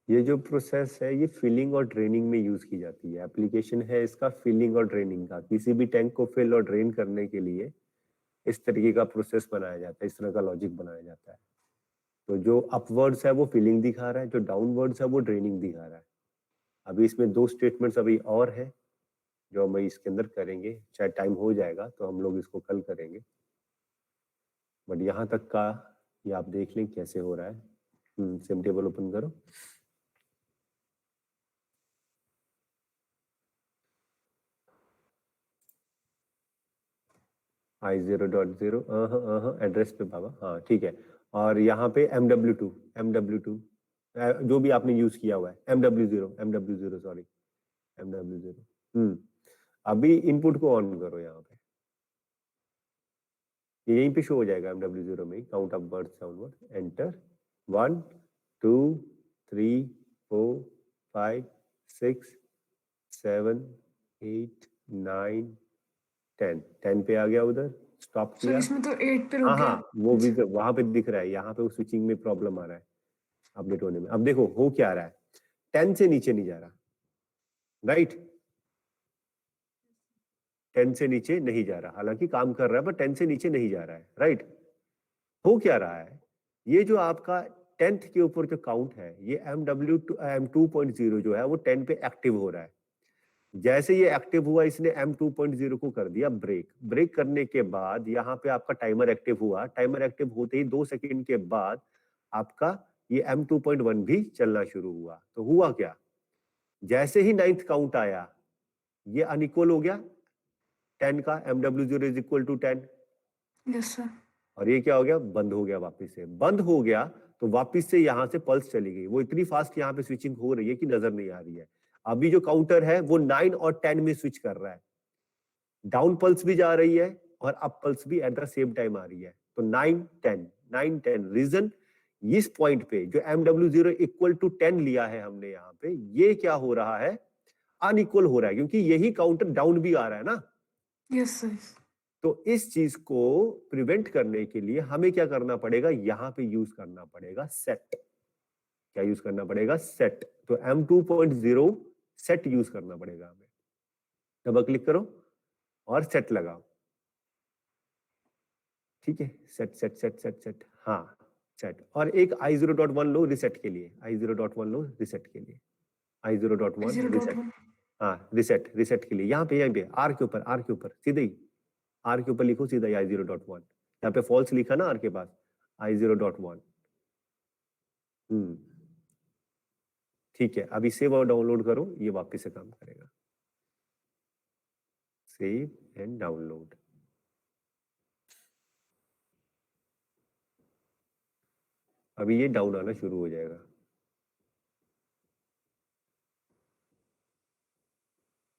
ये जो प्रोसेस है ये फिलिंग और ड्रेनिंग में यूज की जाती है। एप्लीकेशन है इसका फिलिंग और ड्रेनिंग का। किसी भी टैंक को फिल और ड्रेन करने के लिए इस तरीके का प्रोसेस बनाया जाता है, इस तरह का लॉजिक बनाया जाता है। तो जो अपवर्ड्स है वो फिलिंग दिखा रहा है, जो डाउनवर्ड्स है वो ड्रेनिंग दिखा रहा है। अभी इसमें 2 स्टेटमेंट्स अभी और है जो हम इसके अंदर करेंगे। शायद टाइम हो जाएगा तो हम लोग इसको कल करेंगे, बट यहाँ तक का ये आप देख लें कैसे हो रहा है। सेम टेबल ओपन करो। I0.0 एड्रेस पे बाबा, हाँ ठीक है। और यहाँ पे MW2 जो भी आपने यूज किया हुआ है, MW0 सॉरी MW0। अभी इनपुट को ऑन करो। यहाँ पे यहीं पे शो हो जाएगा MW0 में count up words downward. Enter 1 2 3 4 5 6 7 8 9 10 पे आ गया उधर, स्टॉप सर किया। इसमें तो 8 पे रुक हाँ गया। हाँ वो भी वहां पे दिख रहा है। यहाँ पे वो स्विचिंग में प्रॉब्लम आ रहा है अपडेट होने में। अब देखो हो क्या रहा है, 10 से नीचे नहीं जा रहा, राइट? 10 से नीचे नहीं जा रहा, हालांकि काम कर रहा है पर 10 से नीचे नहीं जा रहा है, राइट? हो क्या रहा है, ये जो आपका 10th के ऊपर जो काउंट है ये M2.0 जो है वो 10 पे एक्टिव हो रहा है। जैसे ये एक्टिव हुआ इसने M2.0 को कर दिया ब्रेक करने के बाद यहाँ पे आपका टाइमर एक्टिव हुआ। टाइमर एक्टिव होते ही 2 सेकंड के बाद आपका ये M2.1 भी चलना शुरू हुआ। तो हुआ क्या, जैसे ही 9th काउंट आया ये अनइक्वल हो गया 10 का, MW0 is equal to 10। Yes sir. और ये क्या हो गया, बंद हो गया। वापस से बंद हो गया तो वापस से यहाँ से पल्स चली गई। वो इतनी फास्ट यहाँ पे स्विचिंग हो रही है कि नजर नहीं आ रही है। अभी जो काउंटर है वो 9 और 10 में स्विच कर रहा है। डाउन पल्स भी जा रही है और अप पल्स भी एट द सेम टाइम आ रही है। तो 9 10 रीजन इस पॉइंट पे जो MW0 इक्वल टू 10 लिया है हमने यहाँ पे, ये क्या हो रहा है, अनइक्वल हो रहा है, क्योंकि यही काउंटर डाउन भी आ रहा है ना। Yes sir. तो इस चीज को प्रिवेंट करने के लिए हमें क्या करना पड़ेगा, यहां पे यूज करना पड़ेगा सेट। क्या यूज करना पड़ेगा, सेट। तो M2.0 सेट यूज करना पड़ेगा हमें। डबल क्लिक करो और सेट लगाओ। ठीक है, set set set set set, हाँ सेट। और एक I0.1 लो रिसेट के लिए, I0.1 लो रिसेट के लिए, I0.1 रिसेट। हाँ रिसेट के लिए यहाँ पे आर के ऊपर सीधे ही आर के ऊपर लिखो, सीधा I0.1। यहाँ पे फॉल्स लिखा ना आर के पास, I0.1। ठीक है, अभी सेव और डाउनलोड करो, ये वापस से काम करेगा। Save and download. अभी ये डाउन आना शुरू हो जाएगा।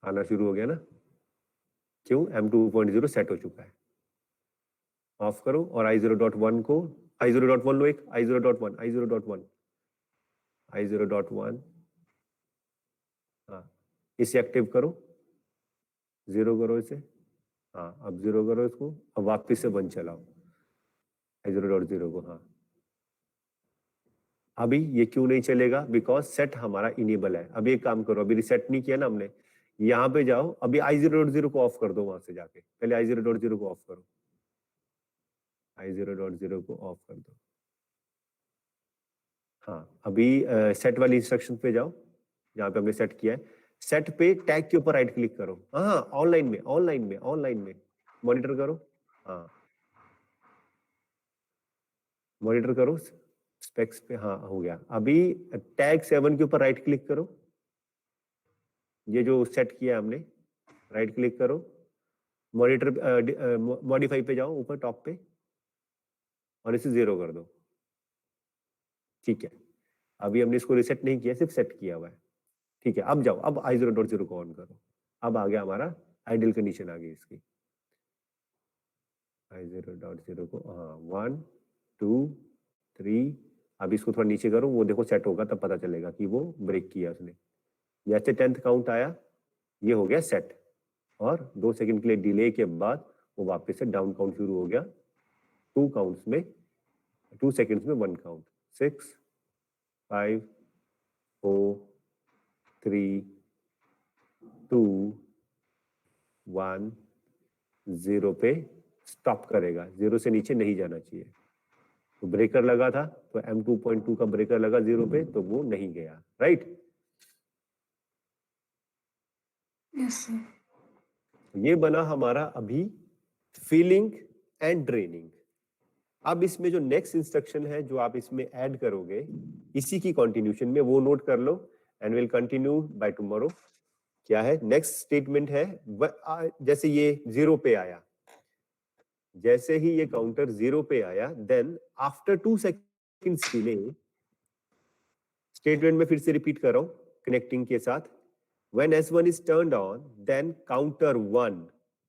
आना शुरू हो गया ना, क्यों, M2.0 सेट हो चुका है। ऑफ करो और I0.1 को, I0.1 लो, एक I0.1 हाँ इसे एक्टिव करो, 0 करो इसे, हाँ अब 0 करो इसको, अब वापस से 1 चलाओ I0.0 को। हाँ अभी ये क्यों नहीं चलेगा, बिकॉज सेट हमारा इनेबल है। अभी एक काम करो, अभी रिसेट नहीं किया ना हमने, यहाँ पे जाओ, अभी I0.0 को ऑफ कर दो। वहां से जाके पहले I0.0 को ऑफ करो, I0.0 को ऑफ कर दो। हाँ अभी सेट वाली इंस्ट्रक्शन पे जाओ, जहाँ पे हमने सेट किया है। सेट पे टैग के ऊपर राइट क्लिक करो। हाँ ऑनलाइन में मॉनिटर करो। हाँ मॉनिटर करो स्पेक्स पे, हाँ हो गया। अभी टैग 7 के ऊपर राइट क्लिक करो, ये जो सेट किया हमने, राइट क्लिक करो, मॉनिटर मॉडिफाई पे जाओ ऊपर टॉप पे और इसे 0 कर दो। ठीक है, अभी हमने इसको रिसेट नहीं किया, सिर्फ सेट किया हुआ है। ठीक है, अब जाओ, अब I0.0 को ऑन करो। अब आ गया हमारा आइडियल कंडीशन आ गई इसकी। I0.0 को, हाँ 1 2 3, अब इसको थोड़ा नीचे करो, वो देखो सेट होगा, तब पता चलेगा कि वो ब्रेक किया उसने। जैसे 10th काउंट आया ये हो गया सेट, और 2 सेकंड के लिए डिले के बाद वो वापस से डाउन काउंट शुरू हो गया। 2 सेकंड्स में 1 काउंट, 6 5 4 3 2 1 0 पे स्टॉप करेगा, 0 से नीचे नहीं जाना चाहिए। तो ब्रेकर लगा था, तो M2.2 का ब्रेकर लगा 0 पे, तो वो नहीं गया, राइट। Yes sir. ये बना हमारा अभी फिलिंग एंड ड्रेनिंग। अब इसमें जो नेक्स्ट इंस्ट्रक्शन है जो आप इसमें ऐड करोगे, इसी की कंटिन्यूशन में, वो नोट कर लो and will continue by tomorrow. क्या है नेक्स्ट स्टेटमेंट है, जैसे ये 0 पे आया, जैसे ही ये काउंटर 0 पे आया, then after 2 seconds delay, statement में फिर से रिपीट कर रहा हूं कनेक्टिंग के साथ, when S1 is turned on, then counter 1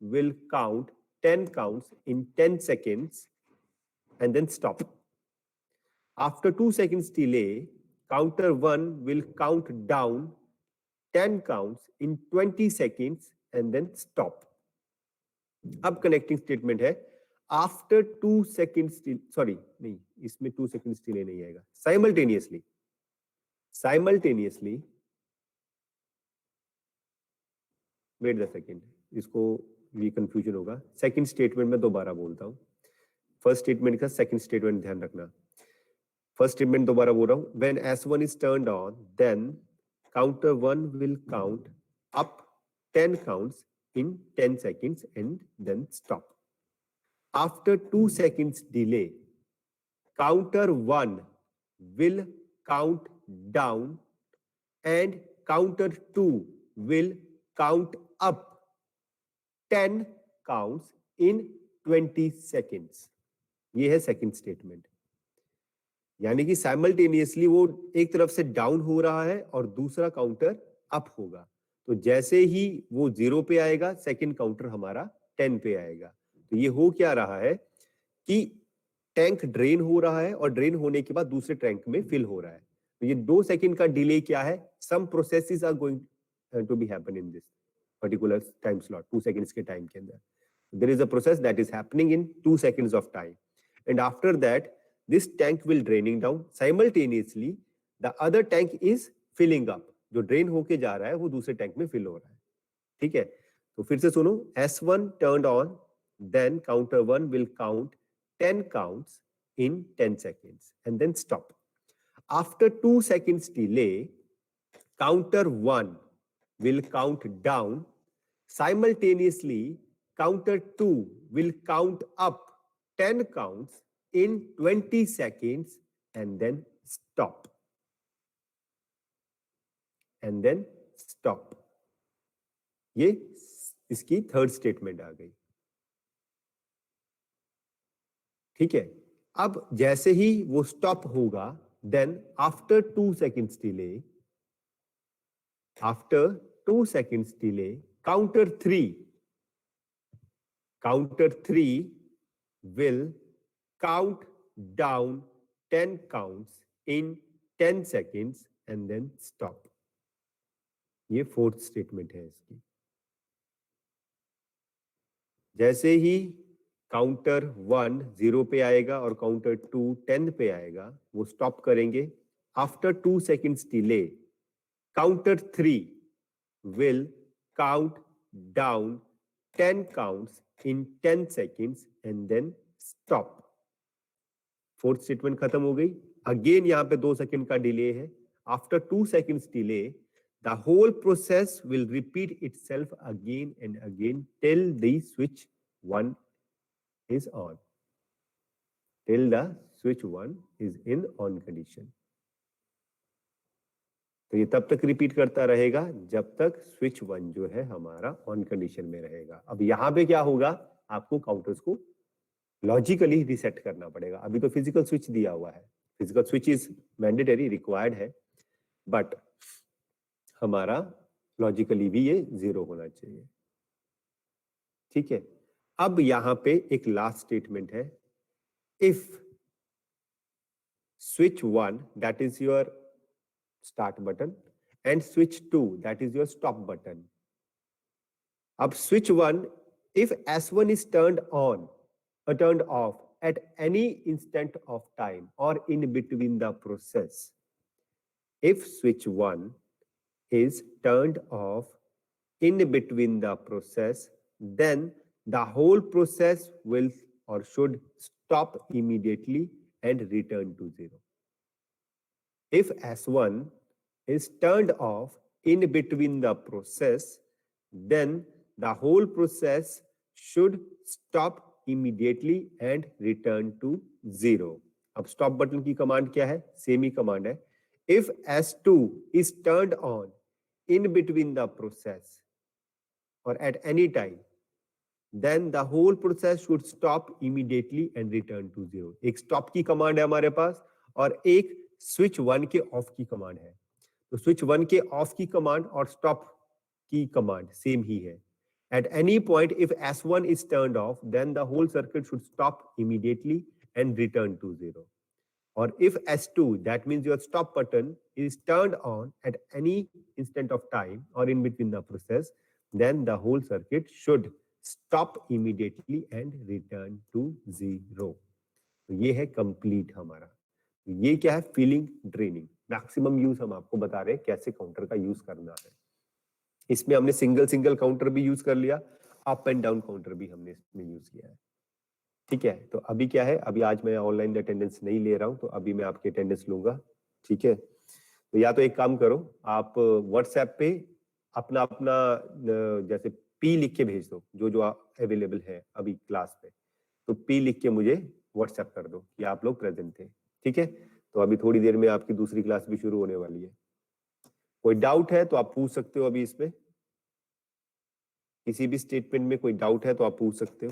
will count 10 counts in 10 seconds and then stop. After 2 seconds delay, counter 1 will count down 10 counts in 20 seconds and then stop. अब कनेक्टिंग स्टेटमेंट है, आफ्टर 2 seconds, सॉरी नहीं, इसमें 2 seconds डिले नहीं आएगा, साइमल्टेनियसली वेट द सेकेंड, इसको भी कंफ्यूजन होगा। सेकंड स्टेटमेंट में दोबारा बोलता हूं, फर्स्ट स्टेटमेंट का सेकंड स्टेटमेंट ध्यान रखना। फर्स्ट स्टेटमेंट दोबारा बोल रहा हूं, when S1 is turned on, then counter 1 will count up 10 counts in 10 seconds and then stop. After 2 seconds delay, counter 1 will count down and counter 2 will count up 10 counts in 20 seconds. ये है सेकंड स्टेटमेंट, यानी कि साइमल्टेनियसली वो एक तरफ से डाउन हो रहा है और दूसरा काउंटर अप होगा। तो जैसे ही वो 0 पे आएगा, सेकंड काउंटर हमारा 10 पे आएगा। तो ये हो क्या रहा है कि टैंक ड्रेन हो रहा है और ड्रेन होने के बाद दूसरे टैंक में फिल हो रहा है। तो ये 2 सेकंड का डिले क्या है, some processes are going to be happen in this particular time slot, 2 seconds के टाइम के अंदर। There is a process that is happening in 2 seconds of time, and after that this tank will draining down, simultaneously the other tank is filling up। जो ड्रेन होके जा रहा है वो दूसरे टैंक में फिल हो रहा है, ठीक है। तो फिर से सुनो, S1 turned on, then counter 1 will count 10 counts in 10 seconds and then stop. After 2 seconds delay, counter 1 will count down, simultaneously counter 2 will count up 10 counts in 20 seconds and then stop. And then stop. ये इसकी थर्ड स्टेटमेंट आ गई, ठीक है। अब जैसे ही वो स्टॉप होगा, then after 2 seconds delay, after 2 seconds delay, counter 3 will count down 10 counts in 10 seconds and then stop. ये फोर्थ स्टेटमेंट है इसकी। जैसे ही काउंटर 1 0 पे आएगा और काउंटर 2 10 पे आएगा, वो स्टॉप करेंगे। After 2 seconds delay, counter 3 will count down 10 counts in 10 seconds and then stop. Fourth statement खत्म हो गई। अगेन यहाँ पे 2 सेकंड का डिले है। After 2 seconds delay, the whole process will repeat itself again and again till the switch 1 is on. Till the switch 1 is in on condition. तो ये तब तक रिपीट करता रहेगा जब तक स्विच 1 जो है हमारा ऑन कंडीशन में रहेगा। अब यहाँ पे क्या होगा, आपको काउंटर्स को लॉजिकली रिसेट करना पड़ेगा। अभी तो फिजिकल स्विच दिया हुआ है, physical switch is mandatory, required है, बट हमारा लॉजिकली भी ये 0 होना चाहिए, ठीक है। अब यहाँ पे एक लास्ट स्टेटमेंट है, if switch 1 that is your start button and switch 2 that is your stop button. Ab switch 1, if S1 is turned on or turned off at any instant of time or in between the process, if switch 1 is turned off in between the process, then the whole process will or should stop immediately and return to 0. If S1 is turned off in between the process, then the whole process should stop immediately and return to 0. अब stop button की command क्या है? Same ही command है. If S2 is turned on in between the process or at any time, then the whole process should stop immediately and return to 0. एक stop की command है हमारे पास और एक switch 1 के off की command है. तो switch 1 के off की command और stop की command same ही है. At any point, if S1 is turned off, then the whole circuit should stop immediately and return to 0. Or if S2, that means your stop button, is turned on at any instant of time or in between the process, then the whole circuit should stop immediately and return to 0. तो ये है complete हमारा. ये क्या है? Feeling draining. मैक्सिमम यूज हम आपको बता रहे हैं कैसे काउंटर का यूज करना है. इसमें हमने सिंगल काउंटर भी यूज कर लिया, अप एंड डाउन काउंटर भी हमने इसमें यूज किया है. ठीक है, तो अभी क्या है, अभी आज मैं ऑनलाइन अटेंडेंस नहीं ले रहा हूं, तो अभी मैं आपकी अटेंडेंस लूंगा. ठीक है, तो या तो एक काम करो, आप व्हाट्सएप पे अपना अपना जैसे पी लिख के भेज दो, जो अवेलेबल है अभी क्लास पे, तो पी लिख के मुझे व्हाट्सएप कर दो कि आप लोग प्रेजेंट थे. ठीक है, तो अभी थोड़ी देर में आपकी दूसरी क्लास भी शुरू होने वाली है. कोई डाउट है तो आप पूछ सकते हो. अभी इसमें किसी भी स्टेटमेंट में कोई डाउट है तो आप पूछ सकते हो.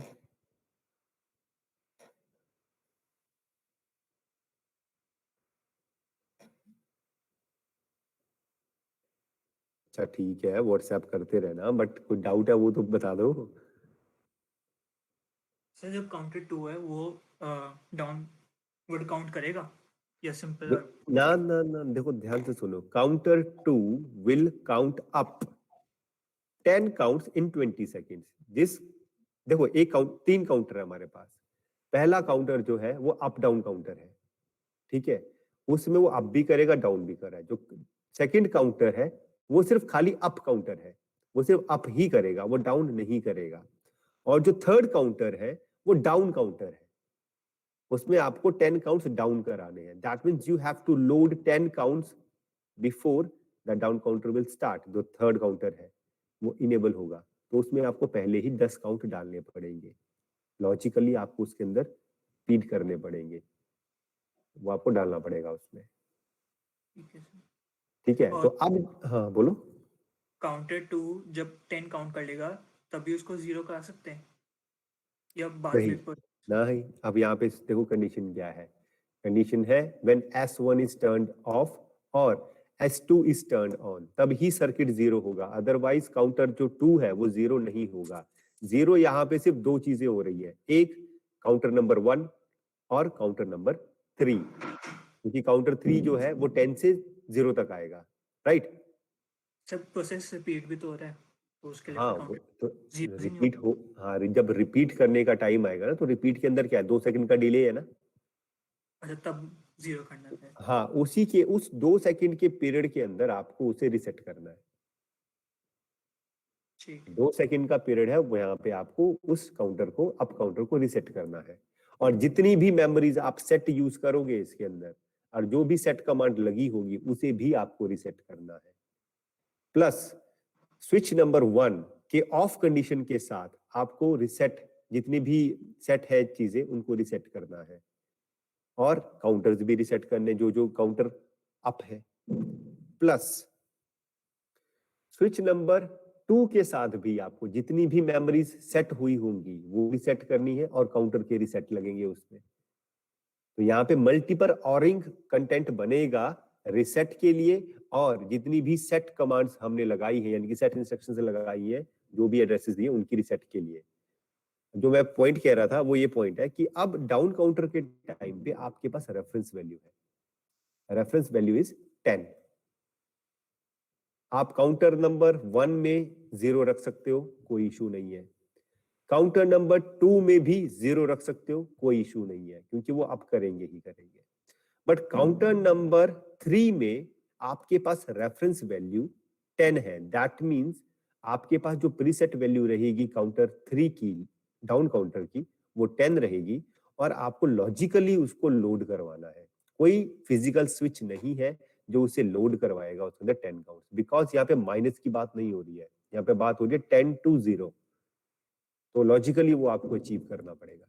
अच्छा ठीक है, व्हाट्सएप करते रहना, बट कोई डाउट है वो तो बता दो. सर जब काउंटर 2 है वो डाउनवर्ड काउंट करेगा या सिंपल? ना ना ना, देखो ध्यान से सुनो. Counter 2 will count up 10 counts in 20 seconds. देखो एक काउंट, 3 काउंटर है हमारे पास. पहला काउंटर जो है वो अप डाउन काउंटर है. ठीक है, उसमें वो अप भी करेगा डाउन भी कर रहा है. जो सेकंड काउंटर है वो सिर्फ खाली अप काउंटर है, वो सिर्फ अप ही करेगा, वो डाउन नहीं करेगा. और जो थर्ड काउंटर है वो डाउन काउंटर है, उसमें आपको 10 काउंट्स डाउन कराने हैं. That means you have to load 10 counts before the down counter will start. जो थर्ड काउंटर है वो इनेबल होगा, तो उसमें आपको पहले ही 10 काउंट डालने पड़ेंगे. लॉजिकली आपको उसके अंदर फीड करने पड़ेंगे, वो आपको डालना पड़ेगा उसमें. ठीक है, तो अब हाँ बोलो. काउंटर 2 जब 10 काउंट कर लेगा तभी उसको 0 करा सकते हैं या बाद नहीं में? नहीं, अब यहाँ पे देखो कंडीशन क्या है. कंडीशन है when S1 is turned of और S2 इज टर्न्ड ऑन, तब ही सर्किट 0 होगा. अदरवाइज काउंटर जो 2 है वो 0 नहीं होगा. 0 यहाँ पे सिर्फ 2 चीजें हो रही है, एक काउंटर नंबर 1 और काउंटर नंबर 3, क्योंकि काउंटर 3 जो है वो 10 से 0 तक आएगा. राइट, सब प्रोसेस रिपीट भी तो हो रहा है, तो उसके लिए हाँ काउंटर तो 0 से नहीं रिपीट हो. हाँ, जब रिपीट करने का टाइम आएगा ना, तो रिपीट के अंदर क्या है, 2 सेकंड का डिले है ना. अच्छा तब 0 करना है. हाँ, उसी के उस 2 सेकंड के पीरियड के अंदर आपको उसे रिसेट करना है. ठीक, 2 सेकंड का पीरियड है वो, यहाँ पे आपको उस काउंटर को, अप काउंटर को रिसेट करना है. और जितनी भी मेमोरीज आप सेट यूज करोगे इसके अंदर, और जो भी सेट कमांड लगी होगी उसे भी आपको रिसेट करना है. प्लस स्विच नंबर 1 के ऑफ कंडीशन के साथ आपको रिसेट, जितनी भी सेट है चीजें उनको रिसेट करना है. और काउंटर्स भी रिसेट करने, जो काउंटर अप है. प्लस स्विच नंबर 2 के साथ भी आपको जितनी भी मेमोरीज सेट हुई होंगी वो रिसेट करनी है, और काउंटर के रिसेट लगेंगे उसमें. तो यहाँ पे मल्टीपल ऑरिंग कंटेंट बनेगा रिसेट के लिए, और जितनी भी सेट कमांड्स हमने लगाई है, यानी कि सेट इंस्ट्रक्शन से लगाई है, जो भी एड्रेसेस दिए उनकी रिसेट के लिए. जो मैं पॉइंट कह रहा था वो ये पॉइंट है कि अब डाउन काउंटर के टाइम पे आपके पास रेफरेंस वैल्यू है. Reference value is 10. आप काउंटर नंबर 1 में 0 रख सकते हो, कोई इशू नहीं है. काउंटर नंबर 2 में भी 0 रख सकते हो, कोई इशू नहीं है, क्योंकि वो अब करेंगे ही करेंगे. बट काउंटर नंबर 3 में आपके पास रेफरेंस वैल्यू 10 है, दैट मींस आपके पास जो प्रीसेट वैल्यू रहेगी काउंटर 3 की, डाउन काउंटर की, वो 10 रहेगी और आपको लॉजिकली उसको लोड करवाना है। कोई फिजिकल स्विच नहीं है जो उसे लोड करवाएगा उसके अंदर 10 काउंट, बिकॉज यहाँ पे माइनस की बात नहीं हो रही है, यहाँ पे बात हो रही है 10 to 0, तो लॉजिकली वो आपको अचीव करना पड़ेगा।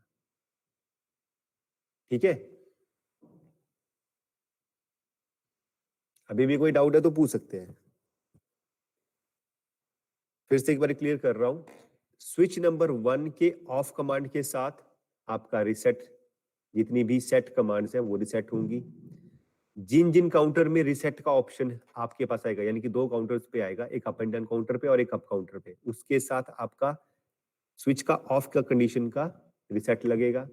ठीक है, अभी भी कोई डाउट है तो पूछ सकते हैं। फिर से एक बार क्लियर कर रहा हूं, स्विच नंबर 1 के ऑफ कमांड के साथ आपका रिसेट, जितनी भी सेट कमांड्स हैं वो रिसेट होंगी। जिन जिन काउंटर में रिसेट का ऑप्शन आपके पास आएगा, यानी कि 2 काउंटर्स पे आएगा, एक अप एंड डाउन काउंटर पे और एक अप काउंटर पे, उसके साथ आपका स्विच का ऑफ का कंडीशन का रिसेट लगेगा,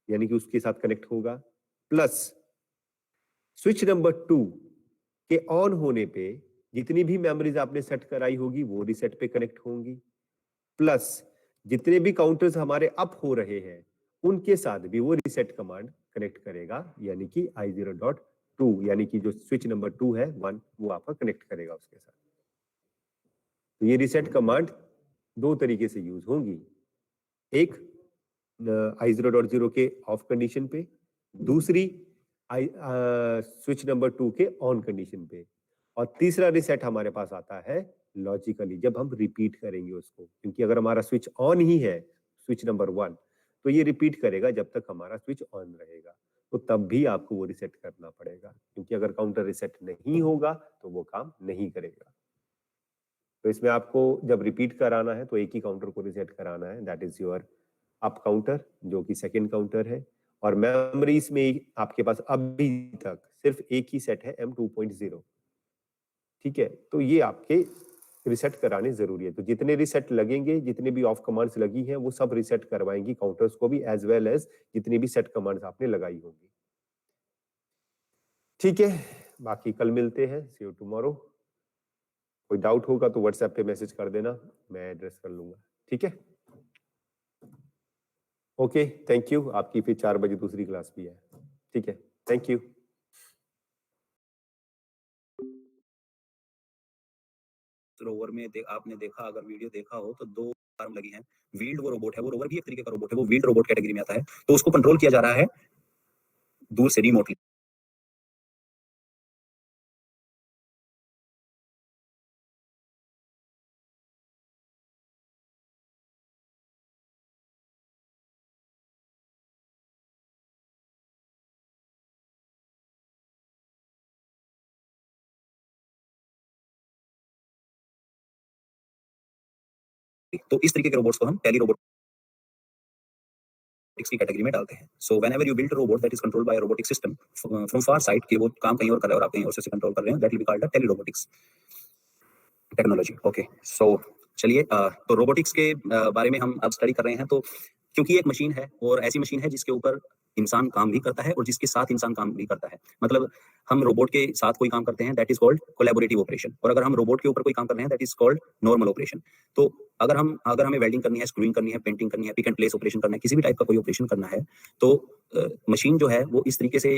यानी कि उसके साथ कनेक्ट होगा। प्लस स्विच नंबर 2 के ऑन होने पे जितनी भी मेमोरीज आपने सेट कराई होगी वो रिसेट पे कनेक्ट होंगी। प्लस जितने भी काउंटर्स हमारे अप हो रहे हैं उनके साथ भी वो रिसेट कमांड कनेक्ट करेगा, यानी कि I0.2, यानी कि जो स्विच नंबर 2 है 1, वो आपका कनेक्ट करेगा उसके साथ। तो ये रिसेट कमांड 2 तरीके से यूज होंगी, एक I0.0 के ऑफ कंडीशन पे, दूसरी स्विच नंबर 2 के ऑन कंडीशन पे, और तीसरा रिसेट हमारे पास आता है लॉजिकली जब हम रिपीट करेंगे उसको, क्योंकि अगर हमारा स्विच ऑन ही है स्विच नंबर 1 तो ये रिपीट करेगा जब तक हमारा स्विच ऑन रहेगा, तो तब भी आपको वो रिसेट करना पड़ेगा, क्योंकि अगर काउंटर रिसेट नहीं होगा तो वो काम नहीं करेगा। तो इसमें आपको जब रिपीट कराना है तो एक ही काउंटर को रिसेट कराना है, that is your up counter जो कि सेकेंड काउंटर है, और मेमोरीज में आपके पास अभी तक सिर्फ एक ही सेट है M2.0। ठीक है, तो ये आपके रिसेट कराने जरूरी है। तो जितने रिसेट लगेंगे, जितने भी ऑफ कमांड्स लगी हैं वो सब रिसेट करवाएंगी काउंटर्स को भी, एज वेल एज जितनी भी सेट कमांड्स आपने लगाई होंगी। ठीक है, बाकी कल मिलते हैं, सी यू टुमारो। कोई डाउट होगा तो व्हाट्सएप पे मैसेज कर देना, मैं एड्रेस कर लूंगा। ठीक है, ओके, थैंक यू। आपकी फिर 4 बजे दूसरी क्लास भी है। ठीक है, थैंक यू। रोवर में आपने देखा, अगर वीडियो देखा हो तो 2 आर्म लगी हैं। व्हील्ड वो रोबोट है, वो रोवर भी एक तरीके का रोबोट है, वो व्हील्ड रोबोट कैटेगरी में आता है। तो उसको कंट्रोल किया जा रहा है दूर से रिमोटली। तो इस तरीके के रोबोट्स को हम टेली रोबोटिक्स की कैटेगरी में डालते हैं। So whenever you build a robot that is controlled by a robotic system from far side, कि वो काम कहीं और कर रहा है और आप कहीं और से कंट्रोल कर रहे हैं, that will be called a tele robotics technology. Okay, so चलिए, तो रोबोटिक्स के बारे में हम अब स्टडी कर रहे हैं। तो क्योंकि एक मशीन है और ऐसी मशीन है जिसके ऊपर इंसान काम भी करता है और जिसके साथ इंसान काम भी करता है, मतलब हम रोबोट के साथ कोई काम करते हैं that is called collaborative operation, और अगर हम रोबोट के ऊपर कोई काम कर रहे हैं that is called normal operation. तो अगर हमें वेल्डिंग करनी है, स्क्रूइंग करनी है, पेंटिंग करनी है, पिक एंड प्लेस ऑपरेशन करना है, किसी भी टाइप का कोई ऑपरेशन करना है, तो मशीन जो है वो इस तरीके से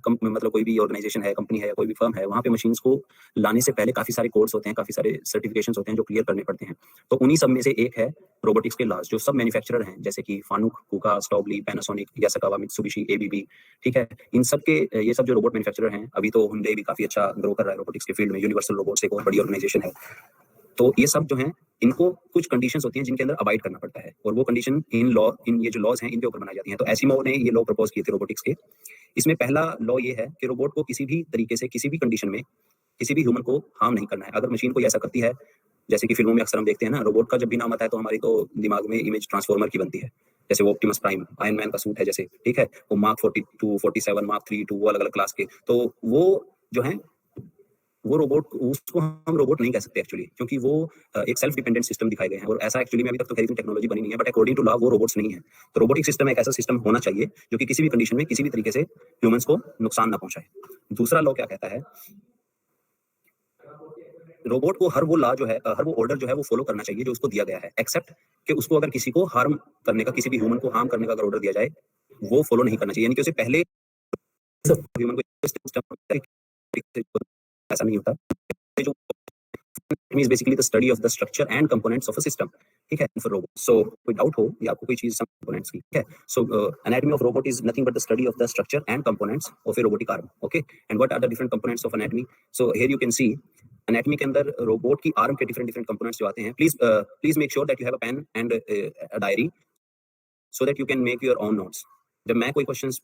मतलब कोई भी ऑर्गेनाइजेशन है, कंपनी है, कोई भी फर्म है, वहाँ पे मशीन्स को लाने से पहले काफी सारे कोड्स होते हैं, काफी सारे सर्टिफिकेशंस होते हैं जो क्लियर करने पड़ते हैं। तो उन्हीं सब में से एक है रोबोटिक्स के लॉज, जो सब मैन्युफैक्चरर हैं जैसे कि फानुक, कुका, स्टॉबली, पैनासोनिक, यासाकावा, मित्सुबिशी, ABB, ठीक है, इन सब के ये सब जो रोबोट मैन्युफैक्चरर हैं, अभी तो हुंडई भी काफी अच्छा ग्रो कर रहा है रोबोटिक्स के फील्ड में, यूनिवर्सल रोबोट्स एक और बड़ी ऑर्गेनाइजेशन है। तो ये सब जो हैं, इनको कुछ कंडीशंस होती हैं जिनके अंदर अबाइड करना पड़ता है, और वो कंडीशन इन ये जो लॉज हैं इनके ऊपर बनाई जाती हैं। तो एसिमोव ने ये लॉ प्रपोज किए थे रोबोटिक्स के। इसमें पहला लॉ ये है कि रोबोट को किसी भी तरीके से, किसी भी कंडीशन में, किसी भी ह्यूमन को हार्म नहीं करना है। अगर मशीन कोई ऐसा करती है, जैसे कि फिल्मों में अक्सर हम देखते हैं ना, रोबोट का जब भी नाम आता है तो हमारी तो दिमाग में इमेज ट्रांसफॉर्मर की बनती है, जैसे वो ऑप्टिमस प्राइम, आयरन मैन का सूट है जैसे, ठीक है, वो मार्क 42, 47, मार्क 3, वो अलग अलग क्लास के। तो वो जो है वो रोबोट, उसको हम रोबोट नहीं कह सकते एक्चुअली, क्योंकि वो एक सेल्फ डिपेंडेंट सिस्टम दिखाए गए हैं, और ऐसा एक्चुअली में अभी तक तो खैर इतनी टेक्नोलॉजी बनी नहीं है, बट अकॉर्डिंग टू लॉ वो रोबोट्स नहीं है। तो रोबोटिक सिस्टम एक ऐसा सिस्टम होना चाहिए जो कि किसी भी कंडीशन में, किसी भी तरीके से ह्यूमंस को नुकसान ना पहुंचाए। दूसरा लॉ क्या कहता है, रोबोट को हर वो लॉ जो है, हर वो ऑर्डर जो है वो फॉलो करना चाहिए जो उसको दिया गया है, एक्सेप्ट कि उसको अगर किसी को हार्म करने का, किसी भी ह्यूमन को हार्म करने का अगर ऑर्डर दिया जाए, वो फॉलो नहीं करना चाहिए। यानी कि उसे पहले ह्यूमन को ऐसा नहीं होता। जो is basically the study of the structure and components of a system, ठीक है, for robot. So कोई डाउट हो या आपको कोई चीज components की, ठीक है, so anatomy of robot is nothing but the study of the structure and components of a robotic arm. Okay, and what are the different components of anatomy? So here you can see anatomy के अंदर robot की arm के different components जो आते हैं. Please make sure that you have a pen and a diary so that you can make your own notes. जब मैं कोई क्वेश्चंस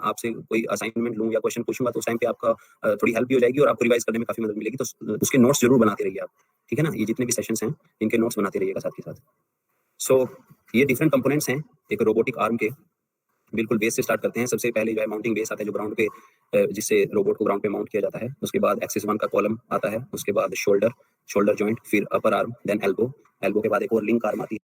आपसे कोई असाइनमेंट लूं या क्वेश्चन पूछूंगा तो उस टाइम पे आपका थोड़ी हेल्प भी हो जाएगी और आपको रिवाइज करने में काफी मदद मिलेगी, तो उसके नोट्स जरूर बनाते रहिए आप, ठीक है ना। ये जितने भी सेशंस हैं इनके नोट्स बनाते रहिएगा साथ के साथ। सो ये डिफरेंट कंपोनेंट्स हैं एक रोबोटिक आर्म के। बिल्कुल बेस से स्टार्ट करते हैं। सबसे पहले जो है माउंटिंग बेस आता है जो ग्राउंड पे जिससे रोबोट को ग्राउंड पे माउंट किया जाता है। उसके बाद एक्सिस 1 का कॉलम आता है, उसके बाद शोल्डर जॉइंट, फिर अपर आर्म, देन एल्बो के बाद एक और लिंक आर्म आती है।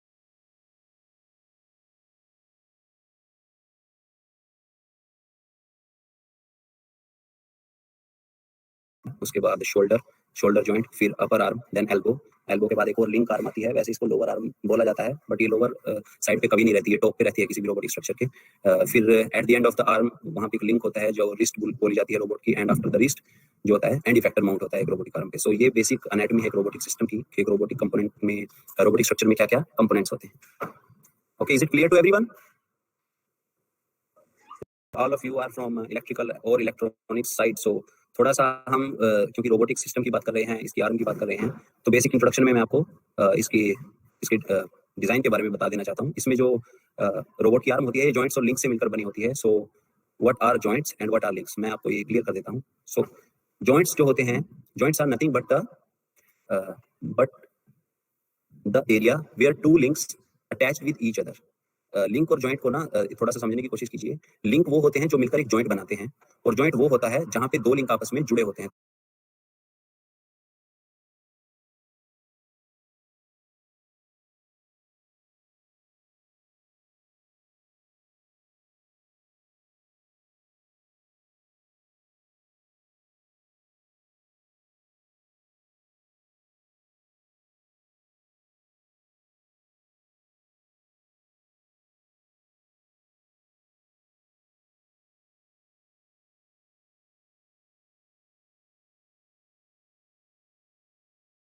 उसके बाद शोल्डर जॉइंट, फिर अपर आर्म, देन एल्बो के बाद एक और लिंक आर्म आती है। वैसे इसको लोअर आर्म बोला जाता है बट ये लोअर साइड पे कभी नहीं रहती है, टॉप पे रहती है किसी भी रोबोटिक स्ट्रक्चर के। फिर at the end of the arm वहां पे एक लिंक होता है जो रिस्ट बोली जाती है रोबोट की, एंड आफ्टर द रिस्ट जो होता है एंड इफेक्टर माउंट होता है एक रोबोटिक आर्म पे। सो ये बेसिक एनाटॉमी है एक रोबोटिक सिस्टम की, एक रोबोटिक कंपोनेंट में, रोबोटिक स्ट्रक्चर में क्या क्या कंपोनेंट्स होते हैं। Okay, is it clear to everyone? All of you are from electrical और इलेक्ट्रॉनिक्स साइड, सो थोड़ा सा हम क्योंकि रोबोटिक सिस्टम की बात कर रहे हैं, इसकी आर्म की बात कर रहे हैं, तो बेसिक इंट्रोडक्शन में मैं आपको इसके डिजाइन के बारे में बता देना चाहता हूँ। इसमें जो रोबोट की आर्म होती है ये जॉइंट्स और लिंक से मिलकर बनी होती है। So what are joints and what are links, मैं आपको ये क्लियर कर देता हूँ। सो जॉइंट्स जो होते हैं, joints are nothing but the area where two links attached with each other. Link और जॉइंट को ना थोड़ा सा समझने की कोशिश कीजिए। लिंक वो होते हैं जो मिलकर एक जॉइंट बनाते हैं, और जॉइंट वो होता है जहां पे दो लिंक आपस में जुड़े होते हैं।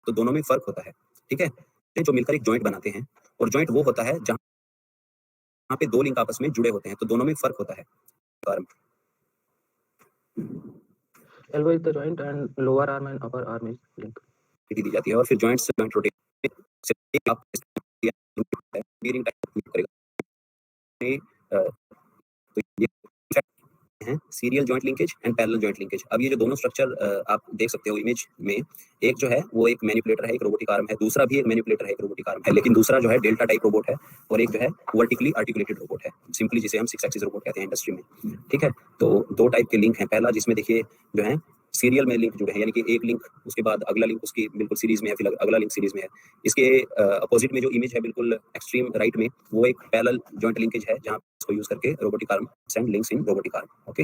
तो दोनों में फर्क होता है, ठीक है, जो मिलकर एक जॉइंट बनाते हैं, और जॉइंट वो होता है जहां पे दो लिंक आपस में जुड़े होते हैं, तो दोनों में फर्क होता है। Elbow is the joint and lower arm and upper arm is link. दी जाती है, और फिर जॉइंट से जॉइंट रोटेट से आप बीयरिंग टाइप करेगा। तो ये हैं serial joint linkage and parallel joint linkage. अब ये जो दोनों स्ट्रक्चर आप देख सकते हो इमेज में, एक जो है वो एक मैनिपुलेटर है, एक रोबोटिक आर्म है, दूसरा भी एक मैनिपुलेटर है, एक रोबोटिक आर्म है, लेकिन दूसरा जो है डेल्टा टाइप रोबोट है, और एक जो है वर्टिकली आर्टिकुलेटेड रोबोट है, सिंपली जिसे हम 6 एक्सिस रोबोट कहते हैं इंडस्ट्री में, ठीक है। तो दो टाइप के लिंक हैं। पहला जिसमें देखिए जो है सीरियल में लिंक जुड़े हैं, यानी कि एक लिंक उसके बाद अगला लिंक उसकी बिल्कुल सीरीज में है, फिर अगला लिंक सीरीज में है। इसके अपोजिट में जो इमेज है बिल्कुल एक्सट्रीम राइट में, वो एक पैरेलल जॉइंट लिंकेज है जहां इसको यूज करके robotic arm send links in robotic arm. Okay,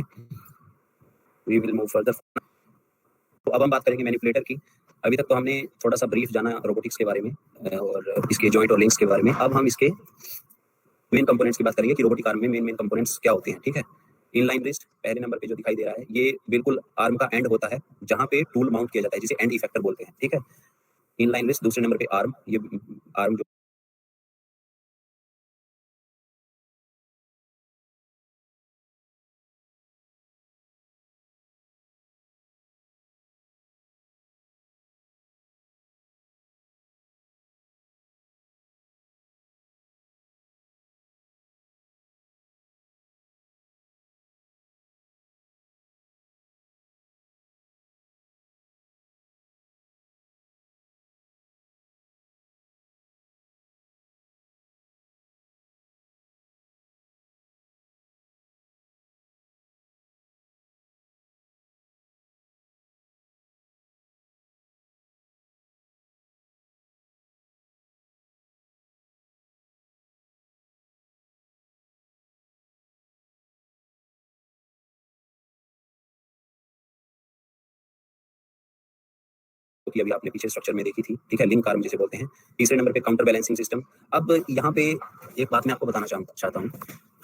we will move further. तो अब हम बात करेंगे मैनिपुलेटर की। अभी तक तो हमने थोड़ा सा ब्रीफ जाना रोबोटिक्स के बारे में और इसके जॉइंट और लिंक्स के बारे में। अब हम इसके मेन कंपोनेंट्स की बात करेंगे कि रोबोटिक आर्म में मेन कंपोनेंट्स क्या होते हैं, ठीक है। इनलाइन रिस्ट पहले नंबर पे जो दिखाई दे रहा है, ये बिल्कुल आर्म का एंड होता है जहां पे टूल माउंट किया जाता है, जिसे एंड इफेक्टर बोलते हैं, ठीक है। Inline wrist. दूसरे नंबर पे आर्म, ये आर्म जो कि अभी आपने पीछे स्ट्रक्चर में देखी थी, ठीक है, लिंक आर्म जिसे बोलते हैं। तीसरे नंबर पे काउंटर बैलेंसिंग सिस्टम। अब यहाँ पे एक बात मैं आपको बताना चाहता हूँ,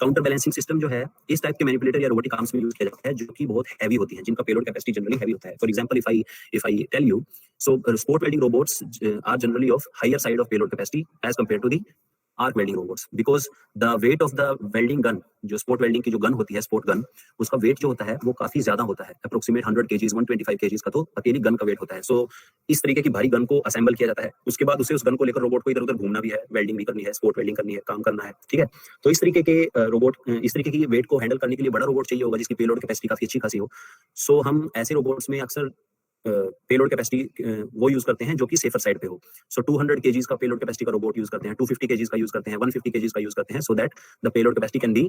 काउंटर बैलेंसिंग सिस्टम जो है इस टाइप के मैनिपुलेटर या रोबोटिक आर्म्स में यूज किया जाता है जो कि बहुत हैवी होती हैं, जिनका पेलोड कैपेसिटी जनरली हैवी होता है। For example if I tell you, so sport welding robots are generally of higher side of payload capacity as compare to the arc welding robots, because the weight of the welding gun, जो स्पोर्ट वेल्डिंग की जो गन होती है, स्पोर्ट गन, उसका वेट जो होता है वो काफी ज्यादा होता है, अप्रोक्सीमेट 100 kgs 125 kgs का तो अकेली गन का वेट होता है। सो इस तरीके की भारी गन को असेंबल किया जाता है, उसके बाद उसे उस गन को लेकर रोबोट को इधर उधर घूमना भी है, वेल्डिंग भी करनी है, स्पोर्ट वेल्डिंग करनी है, काम करना है, ठीक है। तो इस तरीके के रोबोट, इस तरीके की वेट को हैंडल करने के लिए बड़ा रोबोट चाहिए होगा जिसकी पेलोड कैपेसिटी काफी अच्छी खासी हो। सो हम ऐसे रोबोट्स में अक्सर पेलोड कैपेसिटी वो यूज करते हैं जो कि सेफर साइड पे हो। सो 200 kgs का पेलोड कैपेसिटी का रोबोट यूज करते हैं, 250 kgs का यूज करते हैं, 150 kgs का यूज करते हैं, so that the payload capacity can be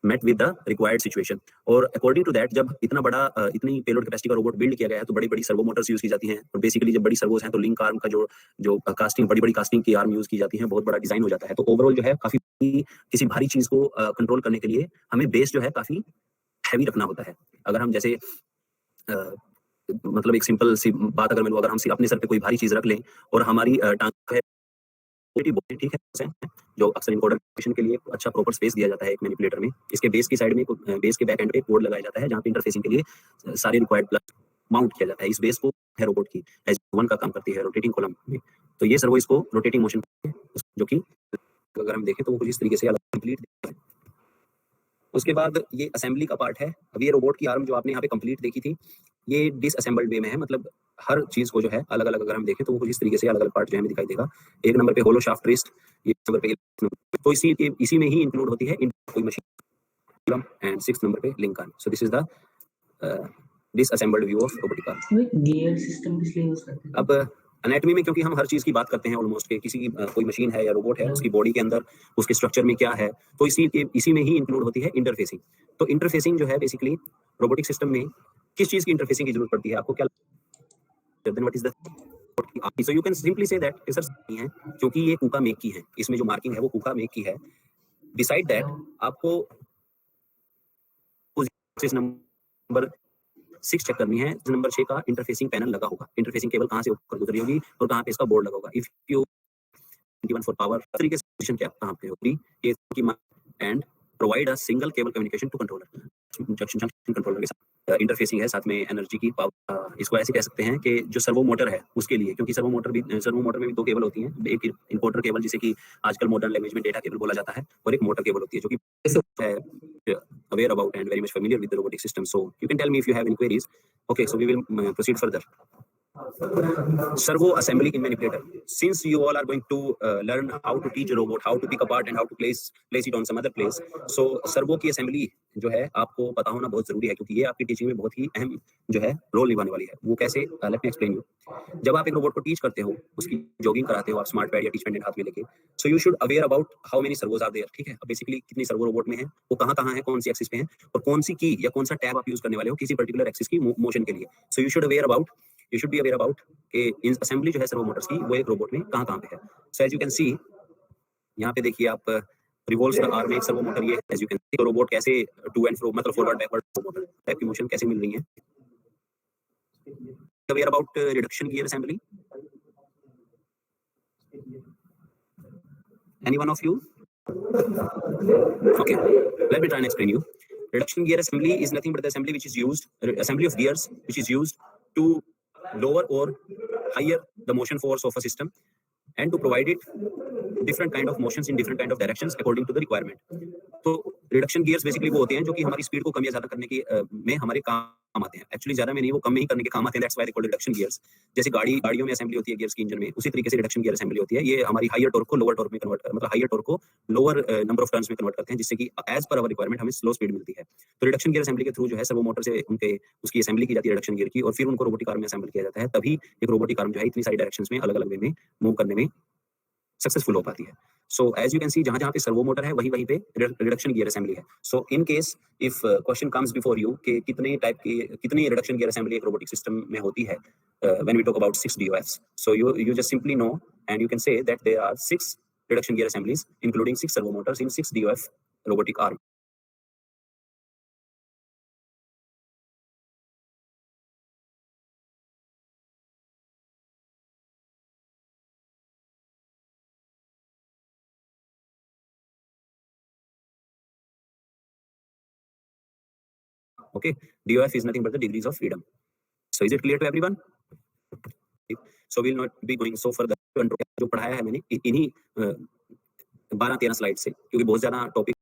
met with the required situation। और अकॉर्डिंग टू दैट जब इतना बड़ा इतनी पेलोड कैपेसिटी का रोबोट बिल्ड किया गया है तो बड़ी बड़ी सर्वो मोटर्स यूज की जाती हैं, और बेसिकली जब बड़ी सर्वोस हैं तो लिंक आर्म का जो कास्टिंग, बड़ी बड़ी कास्टिंग की आर्म यूज की जाती है, बहुत बड़ा डिजाइन हो जाता है। तो ओवरऑल जो है काफी किसी भारी चीज को कंट्रोल करने के लिए हमें बेस जो है काफी हैवी रखना होता है। अगर हम जैसे मतलब एक सिंपल सी बात अगर मैं लूं, अगर हम अपने सर पे कोई भारी चीज रख लें और हमारी टांग है, ठीक है, जो अक्सर इनकोडर के लिए अच्छा प्रॉपर स्पेस दिया जाता है एक मैनिपुलेटर में। इसके बेस की साइड में, बेस के बैक एंड पे बोर्ड लगाया जाता है जहां पे इंटरफेसिंग के लिए सारे रिक्वायर्ड प्लग माउंट किया जाता है। इस बेस को है रोबोट की एज वन का काम करती है रोटेटिंग कॉलम में। तो ये सर्वो इसको रोटेटिंग मोशन, जो कि अगर हम देखें तो वो कुछ इस तरीके से अलग कंप्लीट है। उसके बाद ये असेंबली का पार्ट है। अब ये रोबोट की आर्म जो आपने यहाँ पे कंप्लीट देखी थी, ये डिसअसेंबल्ड वे में है, मतलब हर चीज को जो है अलग अलग अगर हम देखें तो वो कुछ इस तरीके से अलग अलग पार्ट जो है हमें दिखाई देगा। एक नंबर पे होलो शाफ्ट रिस्ट, ये नंबर पे तो इसी में ही इंक्लूड होती है कोई मशीन, एंड 6th नंबर पे link arm. So this is the disassembled view of robotic arm. Gear system किस लिए यूज करते हैं? अब एनाटॉमी में क्योंकि हम हर चीज की बात करते हैं ऑलमोस्ट, के किसी की कोई मशीन है या रोबोट है, उसकी बॉडी के अंदर उसके स्ट्रक्चर में क्या है, तो इसी में ही इंक्लूड होती है इंटरफेसिंग। तो इंटरफेसिंग जो है बेसिकली रोबोटिक सिस्टम में किस चीज की इंटरफेसिंग की जरूरत पड़ती है, आपको क्या then what is the so you can simply say that sir नहीं है, क्योंकि ये कुका मेक की है, इसमें जो मार्किंग है वो कुका मेक की है। बिसाइड दैट आपको नंबर 6 चेक करनी है, नंबर 6 का इंटरफेसिंग पैनल लगा होगा, इंटरफेसिंग केबल कहां से ऊपर गुजरी होगी और कहां पे इसका बोर्ड लगा होगा। If you given for power तरीके से पोजीशन क्या कहां पे होगी, ये की and provide a single cable communication to controller, junction controller के साथ इंटरफेसिंग है, साथ में एनर्जी की पावर। इसको ऐसे कह सकते हैं कि जो सर्वो मोटर है उसके लिए, क्योंकि सर्वो मोटर में भी 2 केबल होती हैं, एक इंपोर्टर केबल जिसे कि आजकल मॉडर्न लैंग्वेज में डेटा केबल बोला जाता है, और एक मोटर केबल होती है जो कि aware about and very much familiar with the robotic system. So you can tell me if you have any queries. Okay, so we will proceed further. Servo assembly in manipulator. Since you all are going to learn how to teach a robot, how to pick apart and how to place it on some other place, so servo की assembly जो है आपको पता होना बहुत जरूरी है, क्योंकि ये आपकी टीचिंग में बहुत ही अहम जो है रोल निभाने वाली है। वो कैसे, लेट मी एक्सप्लेन यू। जब आप एक रोबोट को टीच करते हो, उसकी जॉगिंग कराते हो आप स्मार्ट पैड या टीच पेंडेंट हाथ में लेके, so you should aware about how many servos are there, ठीक है। अब बेसिकली कितनी सर्वो रोबोट में है, वो कहाँ है, कौन सी एक्सिस पे है, और कौन सी की या कौन सा टैब आप यूज करने वाले हो किसी पर्टिकुलर एक्सिस की मोशन के लिए। सो you should be aware about कि इन असेंबली जो है सर्वो मोटर्स की वो एक रोबोट में कहाँ पे है। So as you can see, यहाँ पे देखिए आप, रिवॉल्व्स द आर्म एक सर्वो मोटर, ये as you can see robot कैसे टू एंड फ्रो, मतलब फॉरवर्ड बैकवर्ड मोटर टाइप की मोशन कैसे मिल रही है। Aware about reduction gear assembly, any one of you? Okay, let me try and explain you. Reduction gear assembly is nothing but the assembly of gears which is used to lower or higher the motion force of a system and to provide it different kind of motions in different kind of directions according to the requirement. तो रिडक्शन गियर्स बेसिकली वो होते हैं जो कि हमारी स्पीड को कम या ज्यादा करने की में हमारे काम आते हैं। एक्चुअली ज्यादा में नहीं, वो कम में ही करने के काम आते हैं, that's why they called reduction gears. जैसे गाड़ियों में असेंबली होती है गियर्स की इंजन में, उसी तरीके से रिडक्शन गियर असेंबली होती है। ये हमारी हायर टॉर्क को लोअर टॉर्क में कन्वर्ट, मतलब हायर टॉर्क को लोअर नंबर ऑफ टर्न्स में कन्वर्ट करते हैं, जिससे कि एज पर अवर रिक्वायरमेंट हमें स्लो स्पीड मिलती है। तो रिडक्शन गियर असेंबली के थ्रू जो है सर्वो मोटर से उसकी असेंबली की जाती है रिडक्शन गियर की, और फिर उनको रोबोटिक आर्म में असेंबल किया जाता है। तभी एक रोबोटिक आर्म जो है इतनी सारी डायरेक्शंस में अलग अलग वे में मूव करने में सक्सेसफुल हो पाती है। So as you can see, जहां पे सर्वो मोटर है वहीं पे रिडक्शन गियर असेंबली है। So in case if question comes before you कि कितनी रिडक्शन गियर असेंबली एक रोबोटिक सिस्टम में होती है, when we talk about 6 DOFs, so you just simply know and you can say that there are 6 reduction gear assemblies including 6 servo motors in 6 DOF robotic arm. Okay, DOF is nothing but the degrees of freedom. So is it clear to everyone? So we'll not be going so further. जो पढ़ाया है मैंने इन्हीं 12-13 स्लाइड से, क्योंकि बहुत ज्यादा टॉपिक